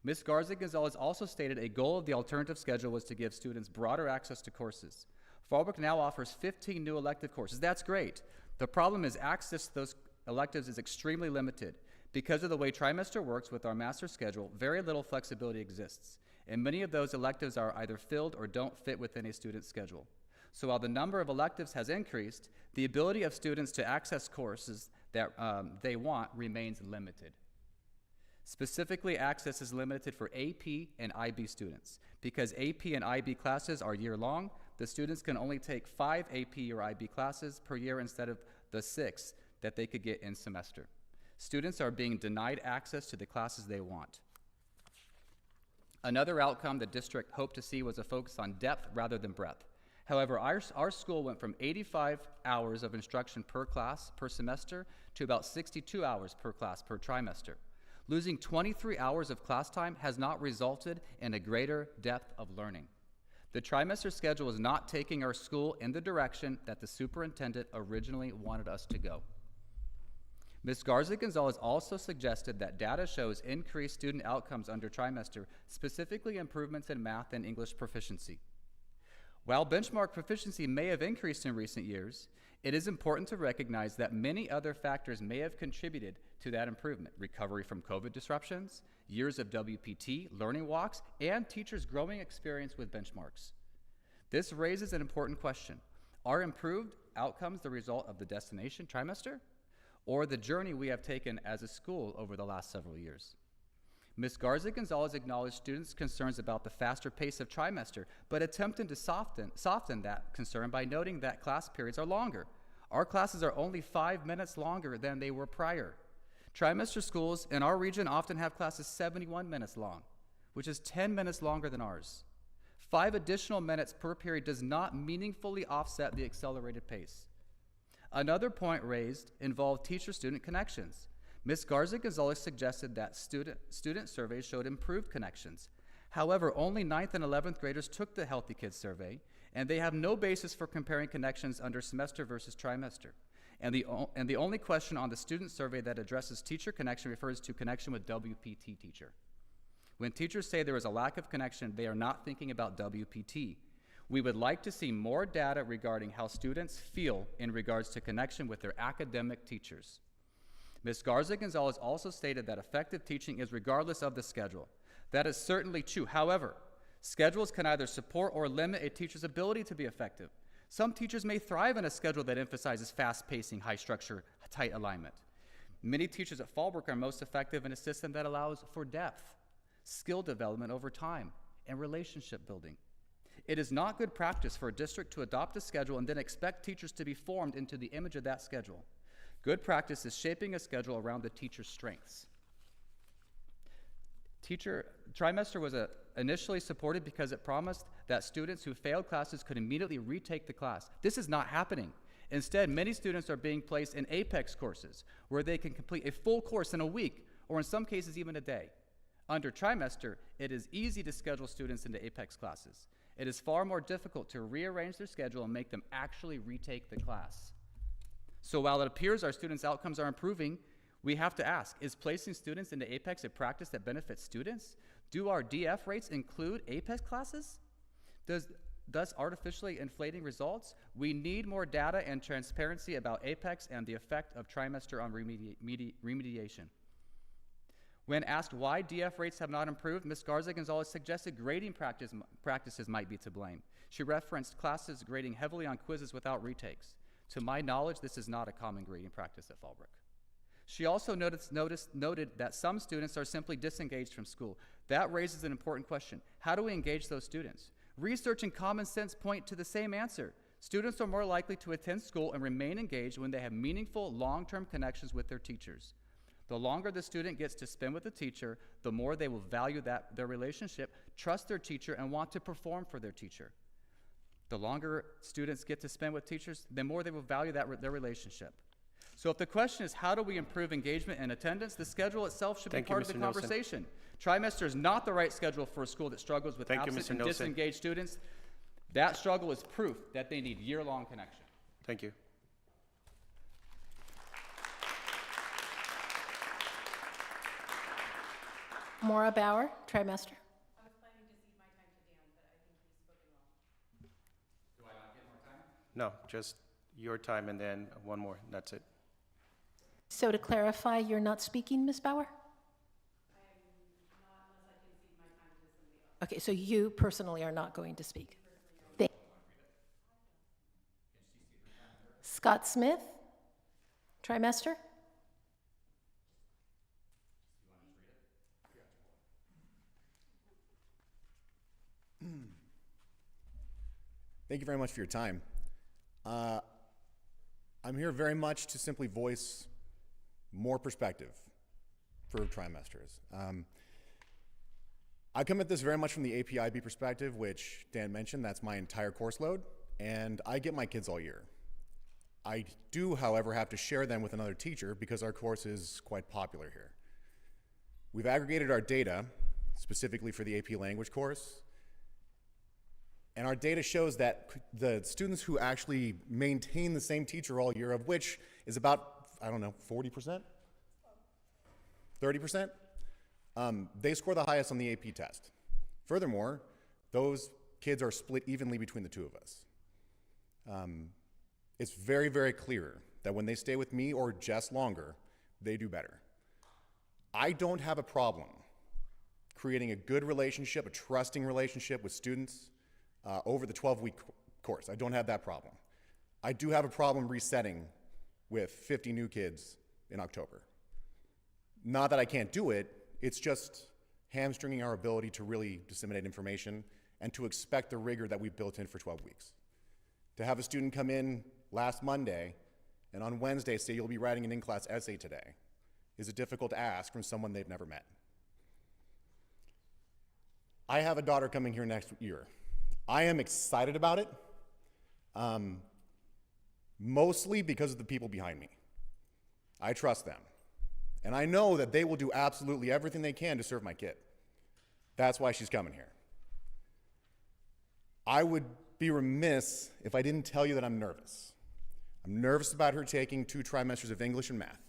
Ms. Garza-Gonzalez also stated a goal of the alternative schedule was to give students broader access to courses. Fallbrook now offers 15 new elective courses. That's great. The problem is access to those electives is extremely limited. Because of the way trimester works with our master schedule, very little flexibility exists, and many of those electives are either filled or don't fit within a student's schedule. So while the number of electives has increased, the ability of students to access courses that they want remains limited. Specifically, access is limited for AP and IB students. Because AP and IB classes are year-long, the students can only take 5 AP or IB classes per year instead of the 6 that they could get in semester. Students are being denied access to the classes they want. Another outcome the district hoped to see was a focus on depth rather than breadth. However, our school went from 85 hours of instruction per class per semester to about 62 hours per class per trimester. Losing 23 hours of class time has not resulted in a greater depth of learning. The trimester schedule is not taking our school in the direction that the superintendent originally wanted us to go. Ms. Garza-Gonzalez also suggested that data shows increased student outcomes under trimester, specifically improvements in math and English proficiency. While benchmark proficiency may have increased in recent years, it is important to recognize that many other factors may have contributed to that improvement: recovery from COVID disruptions, years of WPT, learning walks, and teachers' growing experience with benchmarks. This raises an important question. Are improved outcomes the result of the destination trimester or the journey we have taken as a school over the last several years? Ms. Garza Gonzalez acknowledged students' concerns about the faster pace of trimester, but attempted to soften that concern by noting that class periods are longer. Our classes are only 5 minutes longer than they were prior. Trimester schools in our region often have classes 71 minutes long, which is 10 minutes longer than ours. 5 additional minutes per period does not meaningfully offset the accelerated pace. Another point raised involved teacher-student connections. Ms. Garza Gonzalez suggested that student surveys showed improved connections. However, only 9th and 11th graders took the Healthy Kids survey, and they have no basis for comparing connections under semester versus trimester. And the only question on the student survey that addresses teacher connection refers to connection with WPT teacher. When teachers say there is a lack of connection, they are not thinking about WPT. We would like to see more data regarding how students feel in regards to connection with their academic teachers. Ms. Garza Gonzalez also stated that effective teaching is regardless of the schedule. That is certainly true. However, schedules can either support or limit a teacher's ability to be effective. Some teachers may thrive in a schedule that emphasizes fast pacing, high structure, tight alignment. Many teachers at Fallbrook are most effective in a system that allows for depth, skill development over time, and relationship building. It is not good practice for a district to adopt a schedule and then expect teachers to be formed into the image of that schedule. Good practice is shaping a schedule around the teacher's strengths. Trimester was initially supported because it promised that students who failed classes could immediately retake the class. This is not happening. Instead, many students are being placed in APEX courses where they can complete a full course in a week, or in some cases even a day. Under trimester, it is easy to schedule students into APEX classes. It is far more difficult to rearrange their schedule and make them actually retake the class. So while it appears our students' outcomes are improving, we have to ask, is placing students into APEX a practice that benefits students? Do our DF rates include APEX classes? Thus artificially inflating results? We need more data and transparency about APEX and the effect of trimester on remediation. When asked why DF rates have not improved, Ms. Garza Gonzalez suggested grading practices might be to blame. She referenced classes grading heavily on quizzes without retakes. To my knowledge, this is not a common grading practice at Fallbrook. She also noted that some students are simply disengaged from school. That raises an important question. How do we engage those students? Research and common sense point to the same answer. Students are more likely to attend school and remain engaged when they have meaningful, long-term connections with their teachers. The longer the student gets to spend with the teacher, the more they will value their relationship, trust their teacher, and want to perform for their teacher. The longer students get to spend with teachers, the more they will value their relationship. So if the question is how do we improve engagement and attendance, the schedule itself should be part of the conversation. Trimester is not the right schedule for a school that struggles with absent and disengaged students. That struggle is proof that they need year-long connection. Thank you. Maura Bauer, trimester. I was planning to cede my time to Dan, but I think he's spoken well. Do I not get more time? No, just your time and then one more. That's it. So to clarify, you're not speaking, Ms. Bauer? I'm not unless I can cede my time to somebody else. Okay, so you personally are not going to speak. Scott Smith, trimester. Thank you very much for your time. I'm here very much to simply voice more perspective for trimesters. I come at this very much from the APIB perspective, which Dan mentioned. That's my entire course load, and I get my kids all year. I do, however, have to share them with another teacher because our course is quite popular here. We've aggregated our data, specifically for the AP language course, and our data shows that the students who actually maintain the same teacher all year, of which is about, 40%? 30%? They score the highest on the AP test. Furthermore, those kids are split evenly between the two of us. It's very, very clear that when they stay with me or Jess longer, they do better. I don't have a problem creating a good relationship, a trusting relationship with students over the 12-week course. I don't have that problem. I do have a problem resetting with 50 new kids in October. Not that I can't do it, it's just hamstringing our ability to really disseminate information and to expect the rigor that we've built in for 12 weeks. To have a student come in last Monday and on Wednesday say you'll be writing an in-class essay today is a difficult ask from someone they've never met. I have a daughter coming here next year. I am excited about it, mostly because of the people behind me. I trust them. And I know that they will do absolutely everything they can to serve my kid. That's why she's coming here. I would be remiss if I didn't tell you that I'm nervous. I'm nervous about her taking 2 trimesters of English and math.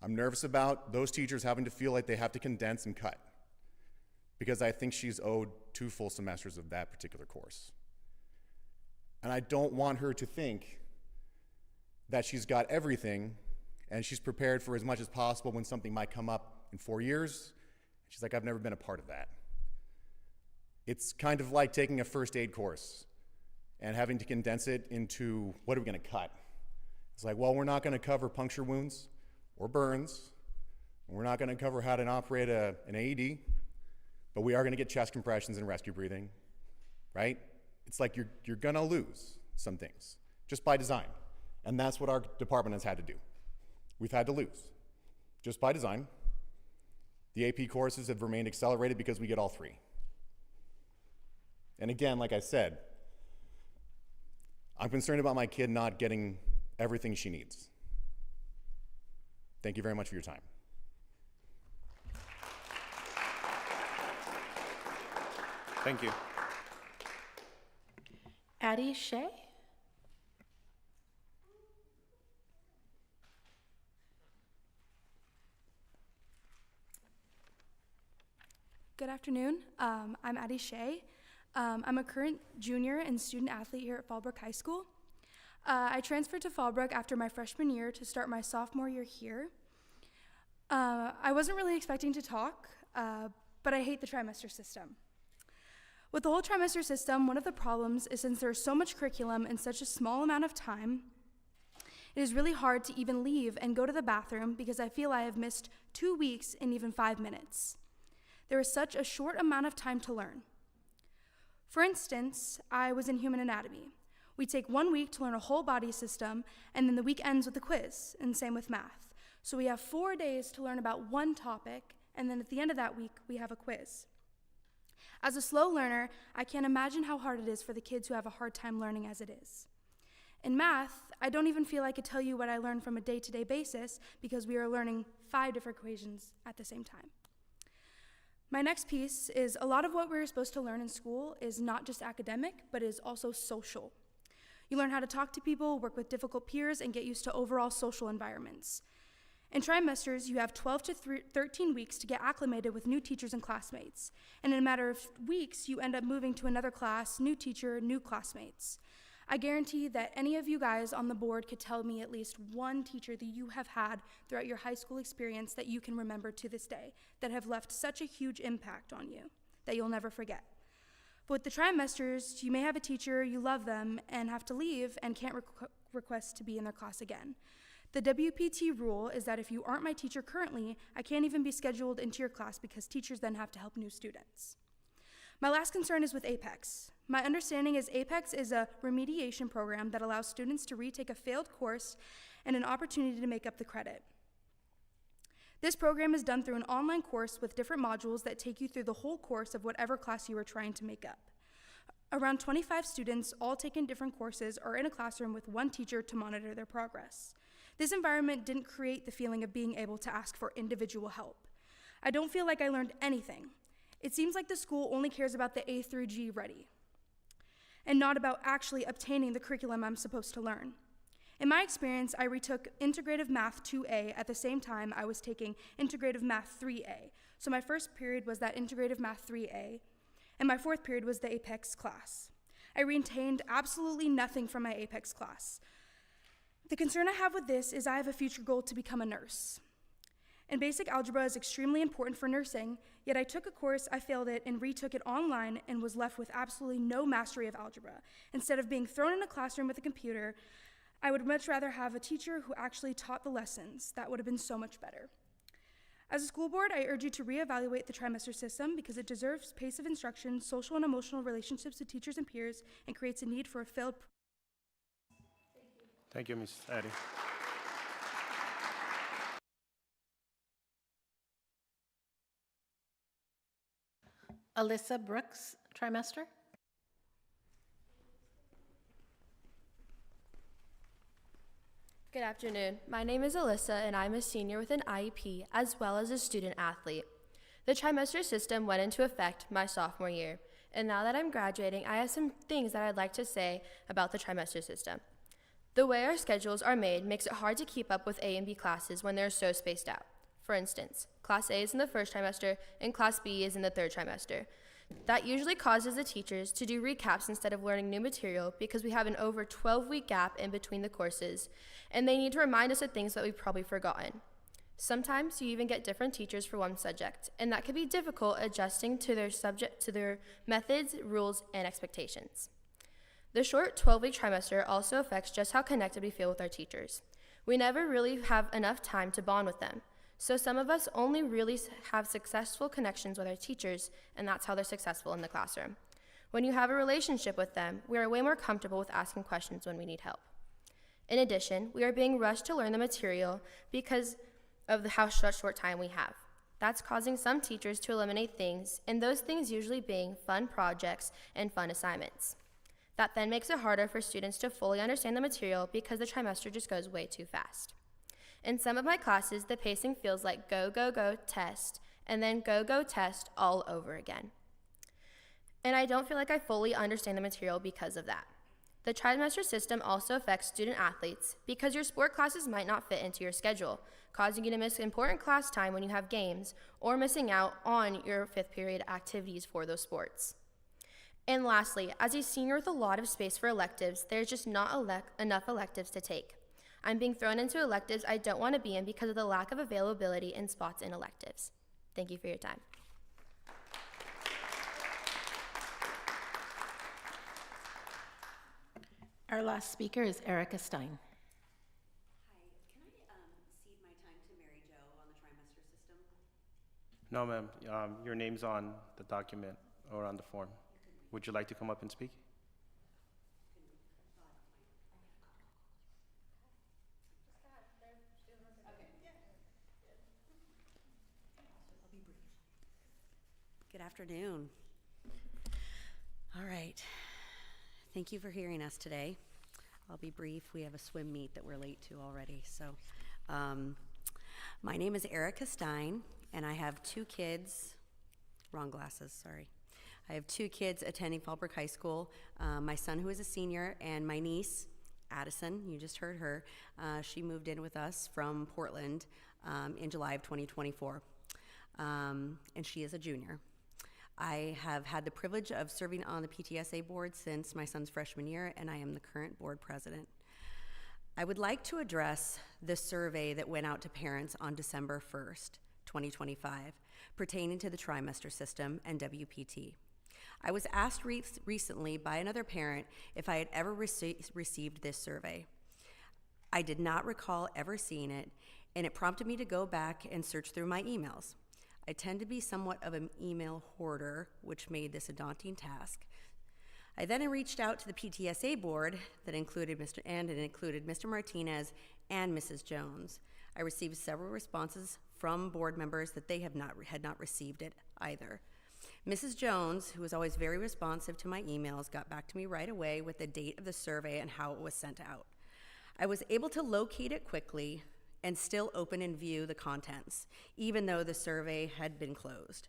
I'm nervous about those teachers having to feel like they have to condense and cut, because I think she's owed 2 full semesters of that particular course. And I don't want her to think that she's got everything and she's prepared for as much as possible when something might come up in 4 years. She's like, I've never been a part of that. It's kind of like taking a first aid course and having to condense it into, what are we going to cut? It's like, well, we're not going to cover puncture wounds or burns. We're not going to cover how to operate an AED, but we are going to get chest compressions and rescue breathing, right? It's like you're going to lose some things just by design. And that's what our department has had to do. We've had to lose just by design. The AP courses have remained accelerated because we get all 3. And again, like I said, I'm concerned about my kid not getting everything she needs. Thank you very much for your time. Thank you. Addie Shea? Good afternoon. I'm Addie Shea. I'm a current junior and student athlete here at Fallbrook High School. I transferred to Fallbrook after my freshman year to start my sophomore year here. I wasn't really expecting to talk, but I hate the trimester system. With the whole trimester system, one of the problems is since there's so much curriculum in such a small amount of time, it is really hard to even leave and go to the bathroom because I feel I have missed 2 weeks in even 5 minutes. There is such a short amount of time to learn. For instance, I was in human anatomy. We take 1 week to learn a whole body system, and then the week ends with a quiz, and same with math. So we have 4 days to learn about one topic, and then at the end of that week, we have a quiz. As a slow learner, I can't imagine how hard it is for the kids who have a hard time learning as it is. In math, I don't even feel I could tell you what I learned from a day-to-day basis because we are learning 5 different equations at the same time. My next piece is a lot of what we're supposed to learn in school is not just academic, but is also social. You learn how to talk to people, work with difficult peers, and get used to overall social environments. In trimesters, you have 12 to 13 weeks to get acclimated with new teachers and classmates. And in a matter of weeks, you end up moving to another class, new teacher, new classmates. I guarantee that any of you guys on the board could tell me at least one teacher that you have had throughout your high school experience that you can remember to this day, that have left such a huge impact on you that you'll never forget. But with the trimesters, you may have a teacher, you love them, and have to leave and can't request to be in their class again. The WPT rule is that if you aren't my teacher currently, I can't even be scheduled into your class because teachers then have to help new students. My last concern is with APEX. My understanding is APEX is a remediation program that allows students to retake a failed course and an opportunity to make up the credit. This program is done through an online course with different modules that take you through the whole course of whatever class you are trying to make up. Around 25 students, all taking different courses, are in a classroom with one teacher to monitor their progress. This environment didn't create the feeling of being able to ask for individual help. I don't feel like I learned anything. It seems like the school only cares about the A through G ready, and not about actually obtaining the curriculum I'm supposed to learn. In my experience, I retook Integrative Math 2A at the same time I was taking Integrative Math 3A. So my first period was that Integrative Math 3A, and my fourth period was the APEX class. I retained absolutely nothing from my APEX class. The concern I have with this is I have a future goal to become a nurse. And basic algebra is extremely important for nursing, yet I took a course, I failed it, and retook it online and was left with absolutely no mastery of algebra. Instead of being thrown in a classroom with a computer, I would much rather have a teacher who actually taught the lessons. That would have been so much better. As a school board, I urge you to reevaluate the trimester system because it deserves pace of instruction, social and emotional relationships with teachers and peers, and creates a need for a failed. Thank you, Ms. Addy. Alyssa Brooks, trimester. Good afternoon. My name is Alyssa, and I'm a senior with an IEP as well as a student athlete. The trimester system went into effect my sophomore year, and now that I'm graduating, I have some things that I'd like to say about the trimester system. The way our schedules are made makes it hard to keep up with A and B classes when they're so spaced out. For instance, Class A is in the first trimester and Class B is in the third trimester. That usually causes the teachers to do recaps instead of learning new material because we have an over 12-week gap in between the courses, and they need to remind us of things that we've probably forgotten. Sometimes you even get different teachers for one subject, and that can be difficult adjusting to their methods, rules, and expectations. The short 12-week trimester also affects just how connected we feel with our teachers. We never really have enough time to bond with them. So some of us only really have successful connections with our teachers, and that's how they're successful in the classroom. When you have a relationship with them, we are way more comfortable with asking questions when we need help. In addition, we are being rushed to learn the material because of how short time we have. That's causing some teachers to eliminate things, and those things usually being fun projects and fun assignments. That then makes it harder for students to fully understand the material because the trimester just goes way too fast. In some of my classes, the pacing feels like go, go, go, test, and then go, go, test all over again. And I don't feel like I fully understand the material because of that. The trimester system also affects student athletes because your sport classes might not fit into your schedule, causing you to miss important class time when you have games, or missing out on your fifth period activities for those sports. And lastly, as a senior with a lot of space for electives, there's just not enough electives to take. I'm being thrown into electives I don't want to be in because of the lack of availability in spots in electives. Thank you for your time. Our last speaker is Erica Stein. Hi, can I cede my time to Mary Jo on the trimester system? No, ma'am. Your name's on the document or on the form. Would you like to come up and speak? Good afternoon. All right. Thank you for hearing us today. I'll be brief. We have a swim meet that we're late to already. So, my name is Erica Stein, and I have two kids. Wrong glasses, sorry. I have two kids attending Fallbrook High School. My son, who is a senior, and my niece, Addison. You just heard her. She moved in with us from Portland in July of 2024, and she is a junior. I have had the privilege of serving on the PTSA board since my son's freshman year, and I am the current board president. I would like to address the survey that went out to parents on December 1st, 2025, pertaining to the trimester system and WPT. I was asked recently by another parent if I had ever received this survey. I did not recall ever seeing it, and it prompted me to go back and search through my emails. I tend to be somewhat of an email hoarder, which made this a daunting task. I then reached out to the PTSA board that included Mr. Martinez and Mrs. Jones. I received several responses from board members that they had not received it either. Mrs. Jones, who was always very responsive to my emails, got back to me right away with the date of the survey and how it was sent out. I was able to locate it quickly and still open and view the contents, even though the survey had been closed.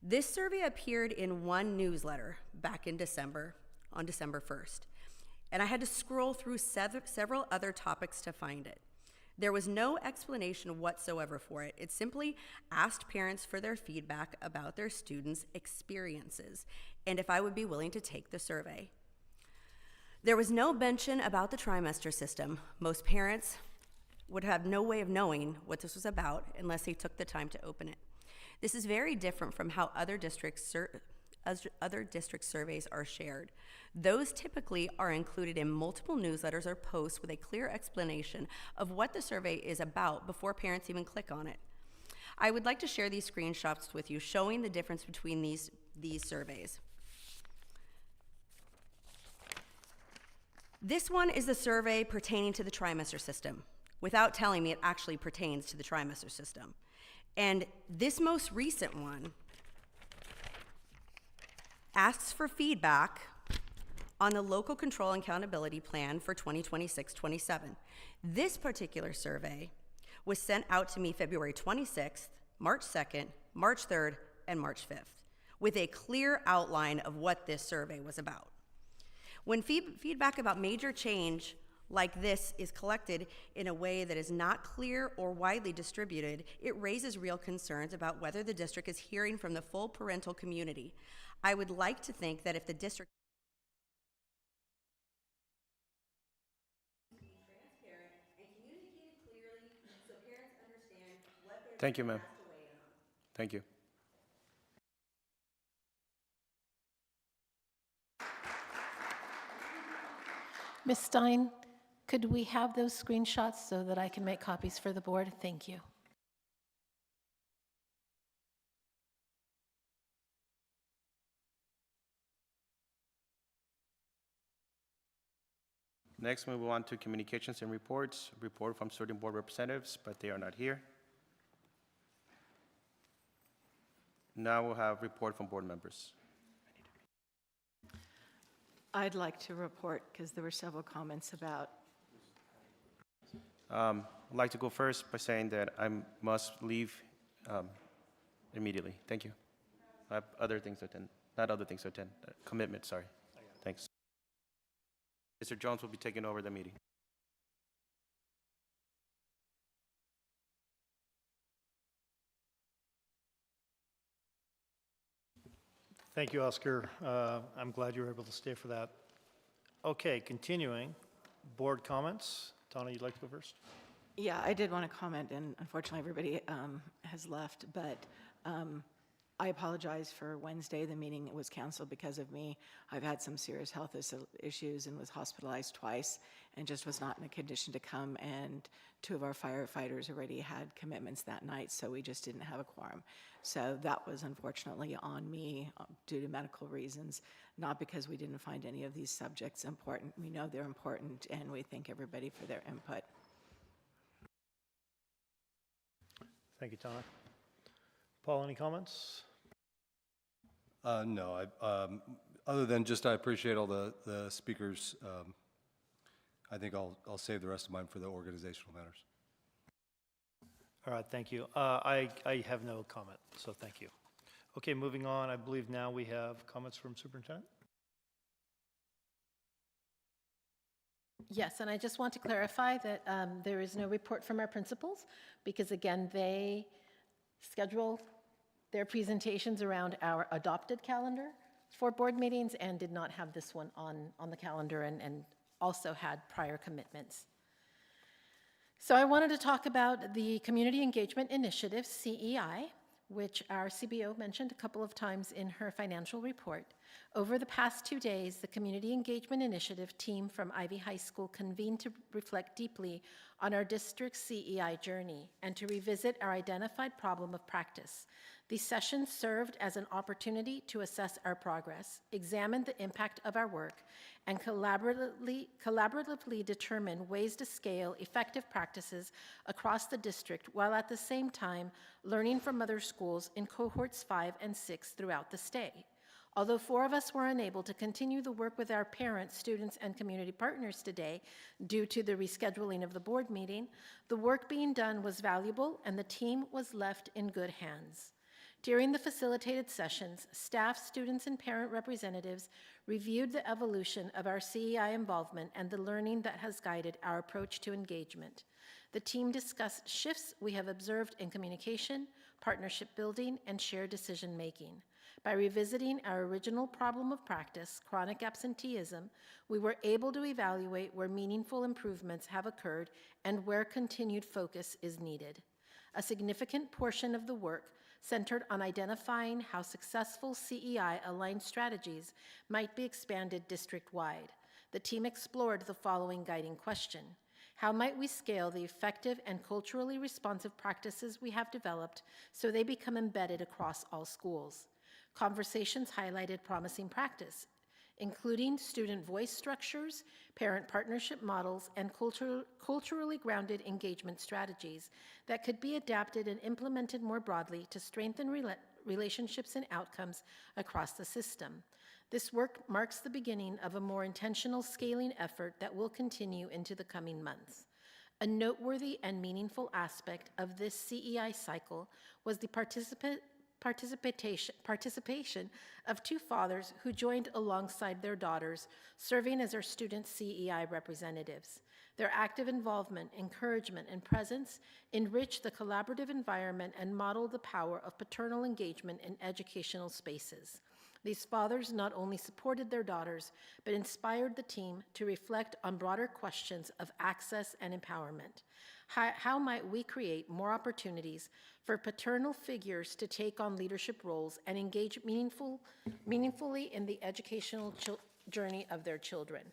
This survey appeared in one newsletter back in December, on December 1st, and I had to scroll through several other topics to find it. There was no explanation whatsoever for it. It simply asked parents for their feedback about their students' experiences and if I would be willing to take the survey. There was no mention about the trimester system. Most parents would have no way of knowing what this was about unless they took the time to open it. This is very different from how other district surveys are shared. Those typically are included in multiple newsletters or posts with a clear explanation of what the survey is about before parents even click on it. I would like to share these screenshots with you showing the difference between these surveys. This one is the survey pertaining to the trimester system, without telling me it actually pertains to the trimester system. And this most recent one asks for feedback on the local control and accountability plan for 2026-27. This particular survey was sent out to me February 26th, March 2nd, March 3rd, and March 5th, with a clear outline of what this survey was about. When feedback about major change like this is collected in a way that is not clear or widely distributed, it raises real concerns about whether the district is hearing from the full parental community. I would like to think that if the district be transparent and communicated clearly so parents understand what they're Thank you, ma'am. asked to weigh in on. Thank you. Ms. Stein, could we have those screenshots so that I can make copies for the board? Thank you. Next, we move on to communications and reports. Report from student board representatives, but they are not here. Now we'll have report from board members. I'd like to report, because there were several comments about. I'd like to go first by saying that I must leave immediately. Thank you. I have other things to attend, not other things to attend, commitments, sorry. Thanks. Mr. Jones will be taking over the meeting. Thank you, Oscar. I'm glad you were able to stay for that. Okay, continuing, board comments. Donna, you'd like to go first? Yeah, I did want to comment, and unfortunately everybody has left, but I apologize for Wednesday. The meeting was canceled because of me. I've had some serious health issues and was hospitalized twice and just was not in a condition to come, and 2 of our firefighters already had commitments that night, so we just didn't have a quorum. So that was unfortunately on me due to medical reasons, not because we didn't find any of these subjects important. We know they're important, and we thank everybody for their input. Thank you, Donna. Paul, any comments? No, other than just I appreciate all the speakers. I think I'll save the rest of mine for the organizational matters. All right, thank you. I have no comment, so thank you. Okay, moving on, I believe now we have comments from superintendent. Yes, and I just want to clarify that there is no report from our principals because, again, they schedule their presentations around our adopted calendar for board meetings and did not have this one on the calendar and also had prior commitments. So I wanted to talk about the Community Engagement Initiative, CEI, which our CBO mentioned a couple of times in her financial report. Over the past 2 days, the Community Engagement Initiative team from Ivy High School convened to reflect deeply on our district's CEI journey and to revisit our identified problem of practice. These sessions served as an opportunity to assess our progress, examine the impact of our work, and collaboratively determine ways to scale effective practices across the district while at the same time learning from other schools in cohorts 5 and 6 throughout the state. Although 4 of us were unable to continue the work with our parents, students, and community partners today due to the rescheduling of the board meeting, the work being done was valuable and the team was left in good hands. During the facilitated sessions, staff, students, and parent representatives reviewed the evolution of our CEI involvement and the learning that has guided our approach to engagement. The team discussed shifts we have observed in communication, partnership building, and shared decision-making. By revisiting our original problem of practice, chronic absenteeism, we were able to evaluate where meaningful improvements have occurred and where continued focus is needed. A significant portion of the work centered on identifying how successful CEI-aligned strategies might be expanded district-wide. The team explored the following guiding question: how might we scale the effective and culturally responsive practices we have developed so they become embedded across all schools? Conversations highlighted promising practice, including student voice structures, parent partnership models, and culturally grounded engagement strategies that could be adapted and implemented more broadly to strengthen relationships and outcomes across the system. This work marks the beginning of a more intentional scaling effort that will continue into the coming months. A noteworthy and meaningful aspect of this CEI cycle was the participation of two fathers who joined alongside their daughters, serving as our student CEI representatives. Their active involvement, encouragement, and presence enriched the collaborative environment and modeled the power of paternal engagement in educational spaces. These fathers not only supported their daughters, but inspired the team to reflect on broader questions of access and empowerment. How might we create more opportunities for paternal figures to take on leadership roles and engage meaningfully in the educational journey of their children?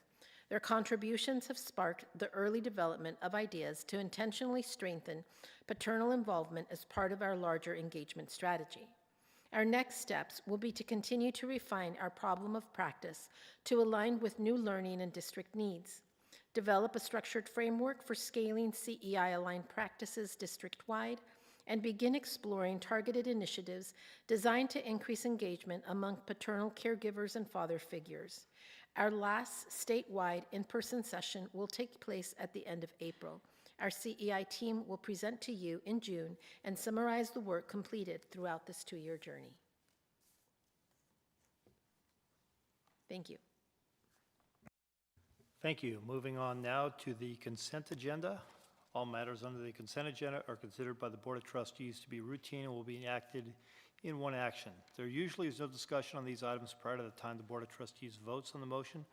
Their contributions have sparked the early development of ideas to intentionally strengthen paternal involvement as part of our larger engagement strategy. Our next steps will be to continue to refine our problem of practice to align with new learning and district needs, develop a structured framework for scaling CEI-aligned practices district-wide, and begin exploring targeted initiatives designed to increase engagement among paternal caregivers and father figures. Our last statewide in-person session will take place at the end of April. Our CEI team will present to you in June and summarize the work completed throughout this 2-year journey. Thank you. Thank you. Moving on now to the consent agenda. All matters under the consent agenda are considered by the Board of Trustees to be routine and will be acted in one action. There usually is no discussion on these items prior to the time the Board of Trustees votes on the motion,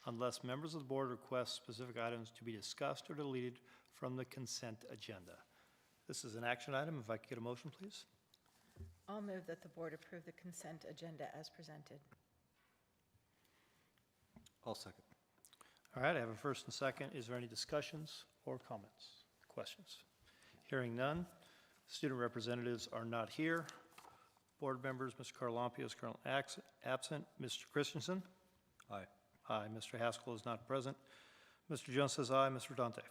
unless members of the board request specific items to be discussed or deleted from the consent agenda. This is an action item. If I could get a motion, please. I'll move that the board approve the consent agenda as presented. I'll second. All right, I have a first and second. Is there any discussions or comments, questions? Hearing none. Student representatives are not here. Board members, Mr. Carlampio is currently absent. Mr. Christensen? Aye. Aye. Mr. Haskell is not present. Mr. Jones says aye. Mr. Dante?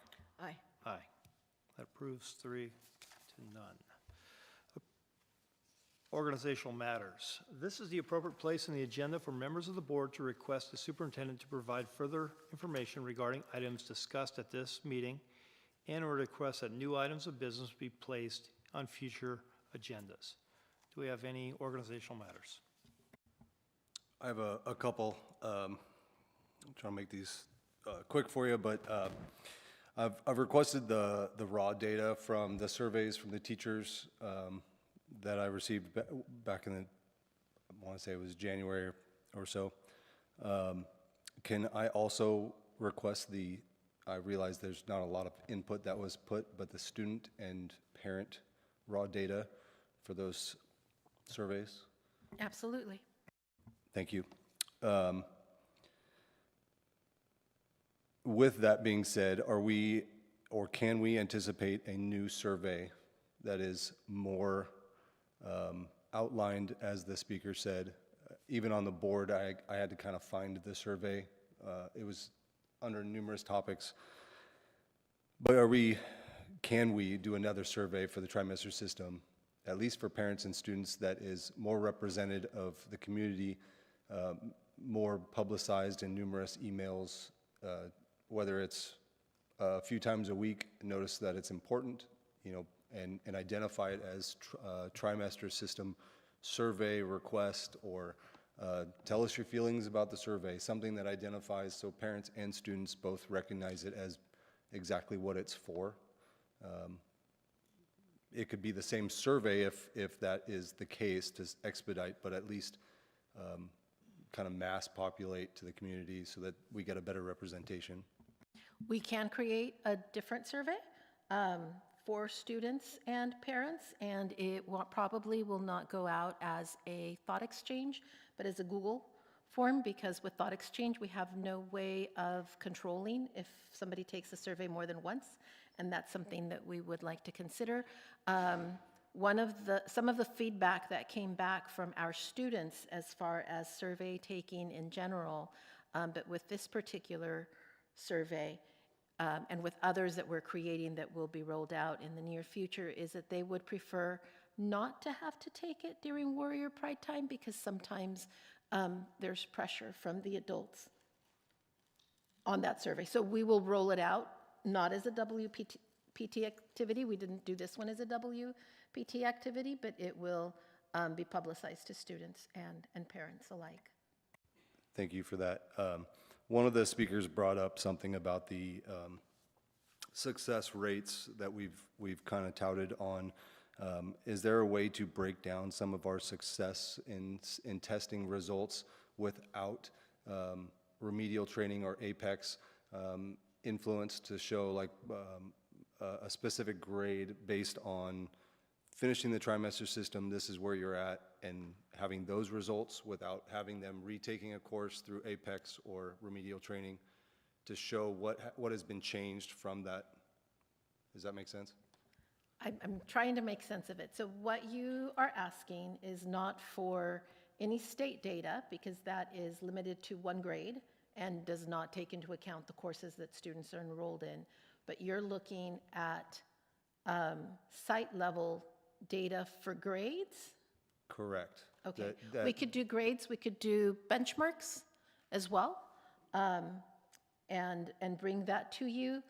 Aye. Aye. That approves 3-0. Organizational matters. This is the appropriate place in the agenda for members of the board to request the superintendent to provide further information regarding items discussed at this meeting and or request that new items of business be placed on future agendas. Do we have any organizational matters? I have a couple. I'm trying to make these quick for you, but I've requested the raw data from the surveys from the teachers that I received back in the, I want to say it was January or so. Can I also request I realize there's not a lot of input that was put, but the student and parent raw data for those surveys? Absolutely. Thank you. With that being said, are we, or can we anticipate a new survey that is more outlined, as the speaker said? Even on the board, I had to kind of find the survey. It was under numerous topics. But can we do another survey for the trimester system, at least for parents and students, that is more representative of the community, more publicized in numerous emails, whether it's a few times a week, notice that it's important, and identify it as trimester system survey request, or tell us your feelings about the survey, something that identifies so parents and students both recognize it as exactly what it's for. It could be the same survey if that is the case to expedite, but at least kind of mass populate to the community so that we get a better representation? We can create a different survey for students and parents, and it probably will not go out as a thought exchange, but as a Google form, because with thought exchange, we have no way of controlling if somebody takes a survey more than once, and that's something that we would like to consider. Some of the feedback that came back from our students as far as survey taking in general, but with this particular survey, and with others that we're creating that will be rolled out in the near future, is that they would prefer not to have to take it during Warrior Pride time, because sometimes there's pressure from the adults on that survey. So we will roll it out, not as a WPT activity. We didn't do this one as a WPT activity, but it will be publicized to students and parents alike. Thank you for that. One of the speakers brought up something about the success rates that we've kind of touted on. Is there a way to break down some of our success in testing results without remedial training or APEX influence, to show like a specific grade based on finishing the trimester system, this is where you're at, and having those results without having them retaking a course through APEX or remedial training, to show what has been changed from that? Does that make sense? I'm trying to make sense of it. So what you are asking is not for any state data, because that is limited to one grade and does not take into account the courses that students are enrolled in. But you're looking at site level data for grades? Correct. Okay. We could do grades, we could do benchmarks as well, and bring that to you.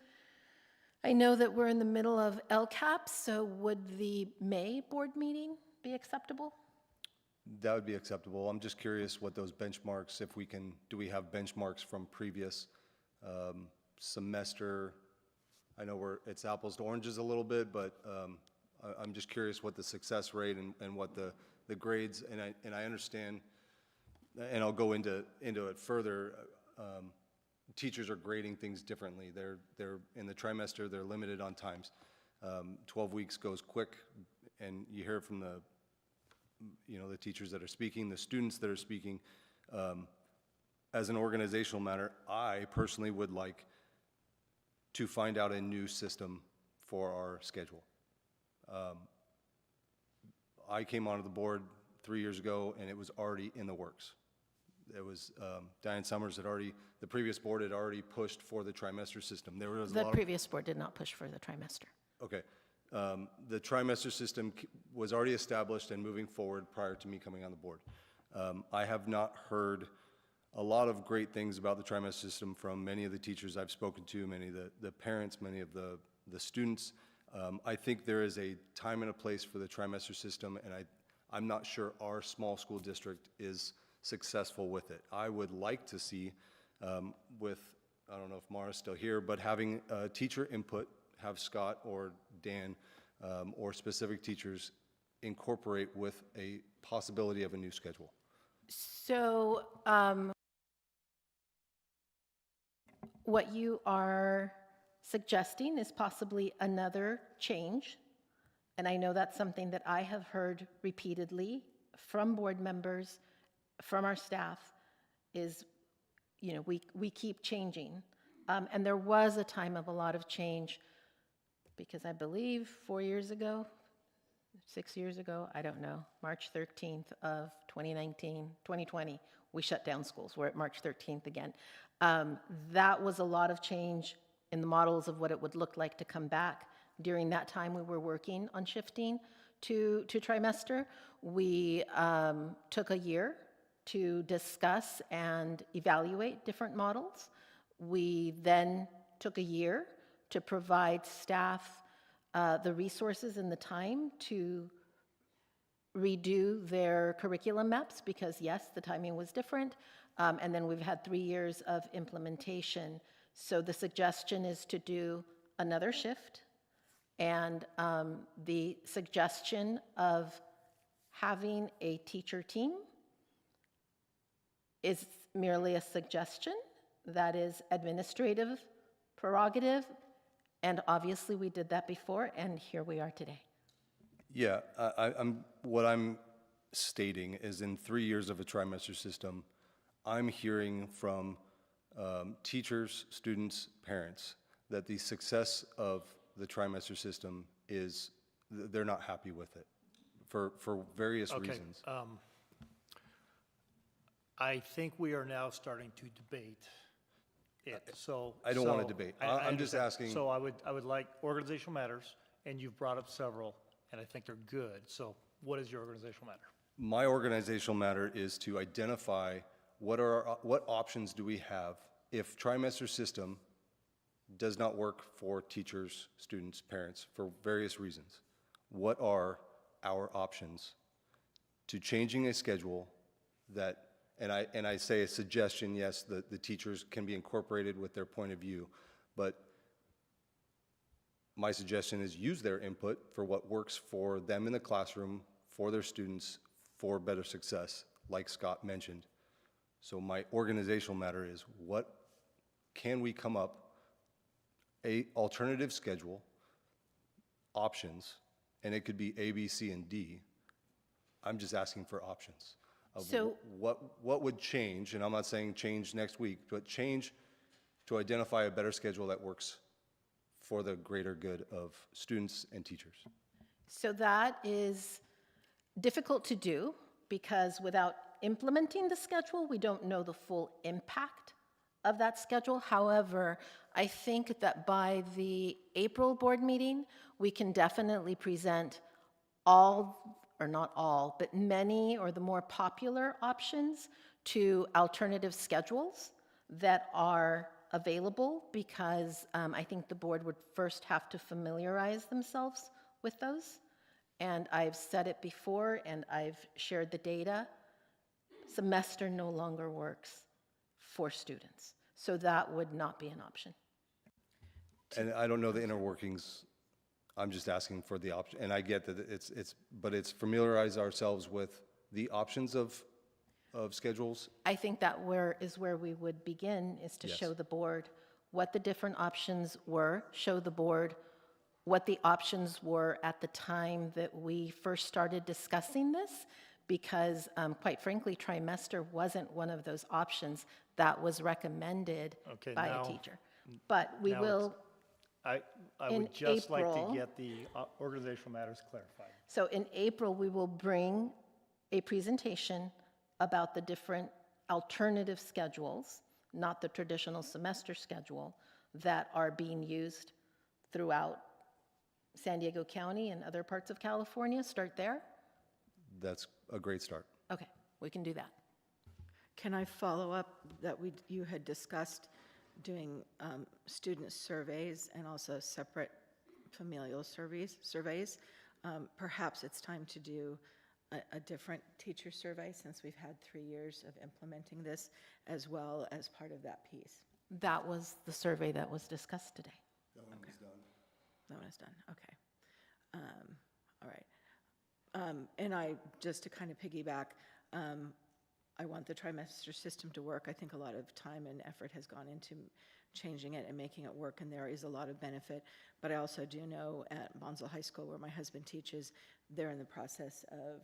I know that we're in the middle of LCAP, so would the May board meeting be acceptable? That would be acceptable. I'm just curious what those benchmarks, if we can, do we have benchmarks from previous semester? I know it's apples to oranges a little bit, but I'm just curious what the success rate and what the grades, and I understand, and I'll go into it further. Teachers are grading things differently. They're in the trimester, they're limited on times. 12 weeks goes quick, and you hear from the teachers that are speaking, the students that are speaking. As an organizational matter, I personally would like to find out a new system for our schedule. I came onto the board 3 years ago, and it was already in the works. It was, Diane Summers the previous board had already pushed for the trimester system. There was The previous board did not push for the trimester. Okay. The trimester system was already established and moving forward prior to me coming on the board. I have not heard a lot of great things about the trimester system from many of the teachers I've spoken to, many of the parents, many of the students. I think there is a time and a place for the trimester system, and I'm not sure our small school district is successful with it. I would like to see, I don't know if Mara's still here, but having teacher input, have Scott or Dan or specific teachers incorporate with a possibility of a new schedule. So what you are suggesting is possibly another change, and I know that's something that I have heard repeatedly from board members, from our staff, is, we keep changing. And there was a time of a lot of change, because I believe 4 years ago, 6 years ago, I don't know, March 13th of 2020, we shut down schools. We're at March 13th again. That was a lot of change in the models of what it would look like to come back. During that time, we were working on shifting to trimester. We took a year to discuss and evaluate different models. We then took a year to provide staff the resources and the time to redo their curriculum maps, because yes, the timing was different. And then we've had 3 years of implementation. So the suggestion is to do another shift, and the suggestion of having a teacher team is merely a suggestion. That is administrative prerogative, and obviously we did that before, and here we are today. Yeah, what I'm stating is in 3 years of a trimester system, I'm hearing from teachers, students, parents, that the success of the trimester system is, they're not happy with it for various reasons. I think we are now starting to debate it, so. I don't want to debate. I'm just understand. asking. So I would like organizational matters, and you've brought up several, and I think they're good. So what is your organizational matter? My organizational matter is to identify what options do we have if trimester system does not work for teachers, students, parents, for various reasons. What are our options to changing a schedule that, and I say a suggestion, yes, the teachers can be incorporated with their point of view, but my suggestion is use their input for what works for them in the classroom, for their students, for better success, like Scott mentioned. So my organizational matter is, what can we come up, a alternative schedule, options, and it could be A, B, C, and D. I'm just asking for options of So- what would change, and I'm not saying change next week, but change to identify a better schedule that works for the greater good of students and teachers. So that is difficult to do because without implementing the schedule, we don't know the full impact of that schedule. However, I think that by the April board meeting, we can definitely present all, or not all, but many or the more popular options to alternative schedules that are available, because I think the board would first have to familiarize themselves with those. And I've said it before, and I've shared the data. Semester no longer works for students. So that would not be an option. And I don't know the inner workings. I'm just asking for the option, and I get that but it's familiarize ourselves with the options of schedules. I think that is where we would begin, is to show the board what the different options were, show the board what the options were at the time that we first started discussing this, because quite frankly, trimester wasn't one of those options that was recommended by a teacher. But we will. I in would just like to April- get the organizational matters clarified. So in April, we will bring a presentation about the different alternative schedules, not the traditional semester schedule, that are being used throughout San Diego County and other parts of California. Start there? That's a great start. Okay, we can do that. Can I follow up that you had discussed doing student surveys and also separate familial surveys? Perhaps it's time to do a different teacher survey, since we've had 3 years of implementing this, as well as part of that piece. That was the survey that was discussed today. That one was done. That one is done, okay. All right. And just to kind of piggyback, I want the trimester system to work. I think a lot of time and effort has gone into changing it and making it work, and there is a lot of benefit. But I also do know at Bonsall High School, where my husband teaches, they're in the process of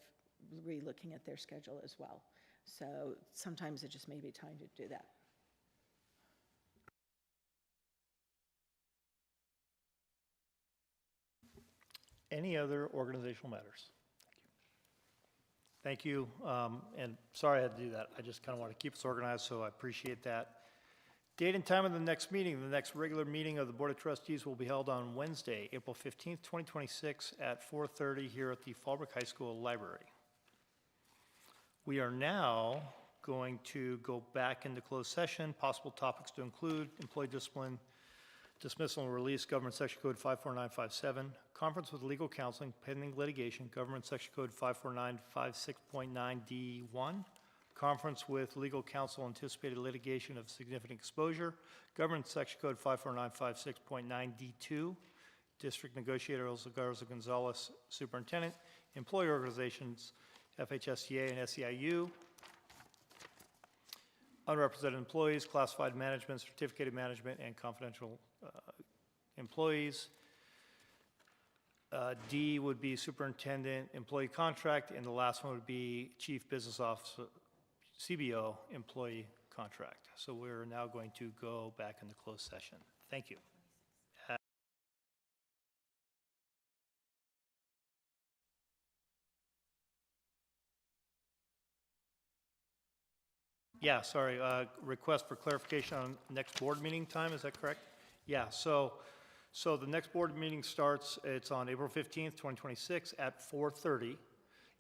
re-looking at their schedule as well. So sometimes it just may be time to do that. Any other organizational matters? Thank you. And sorry I had to do that. I just kind of want to keep us organized, so I appreciate that. Date and time of the next meeting. The next regular meeting of the Board of Trustees will be held on Wednesday, April 15th, 2026 at 4:30 here at the Fallbrook High School Library. We are now going to go back into closed session. Possible topics to include employee discipline, dismissal and release, Government Section Code 54957, conference with legal counseling pending litigation, Government Section Code 54956.9D1, conference with legal counsel anticipated litigation of significant exposure, Government Section Code 54956.9D2, District Negotiator Elsa Garza Gonzalez, Superintendent, employee organizations, FHSTA and SEIU, unrepresented employees, classified management, certificated management, and confidential employees. D would be superintendent employee contract, and the last one would be chief business officer, CBO employee contract. So we're now going to go back into closed session. Thank you. Yeah, sorry, request for clarification on next board meeting time, is that correct? Yeah, so the next board meeting starts, it's on April 15th, 2026 at 4:30,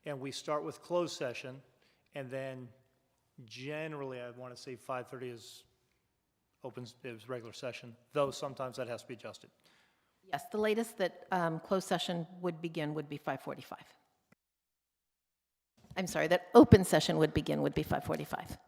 and we start with closed session, and then generally, I want to say 5:30 is regular session, though sometimes that has to be adjusted. Yes, the latest that closed session would begin would be 5:45. I'm sorry, that open session would begin would be 5:45.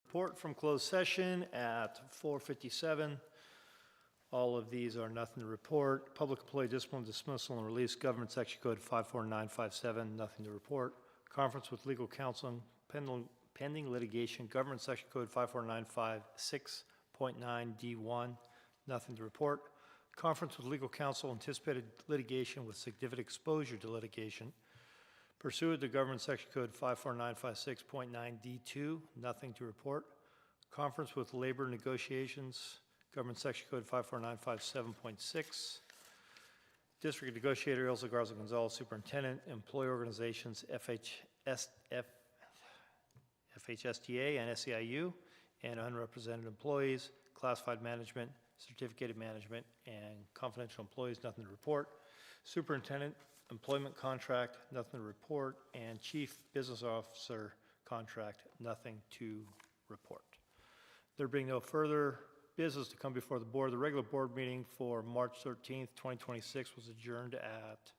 Report from closed session at 4:57. All of these are nothing to report. Public employee discipline, dismissal, and release, Government Section Code 54957, nothing to report. Conference with legal counsel, pending litigation, Government Section Code 54956.9D1, nothing to report. Conference with legal counsel, anticipated litigation with significant exposure to litigation. Pursuant to Government Section Code 54956.9D2, nothing to report. Conference with labor negotiations, Government Section Code 54957.6. District Negotiator Ilsa Garza Gonzalez, Superintendent, Employee Organizations, FHSTA and SEIU, and unrepresented employees, classified management, certificated management, and confidential employees, nothing to report. Superintendent, employment contract, nothing to report, and chief business officer contract, nothing to report. There being no further business to come before the board, the regular board meeting for March 13th, 2026 was adjourned at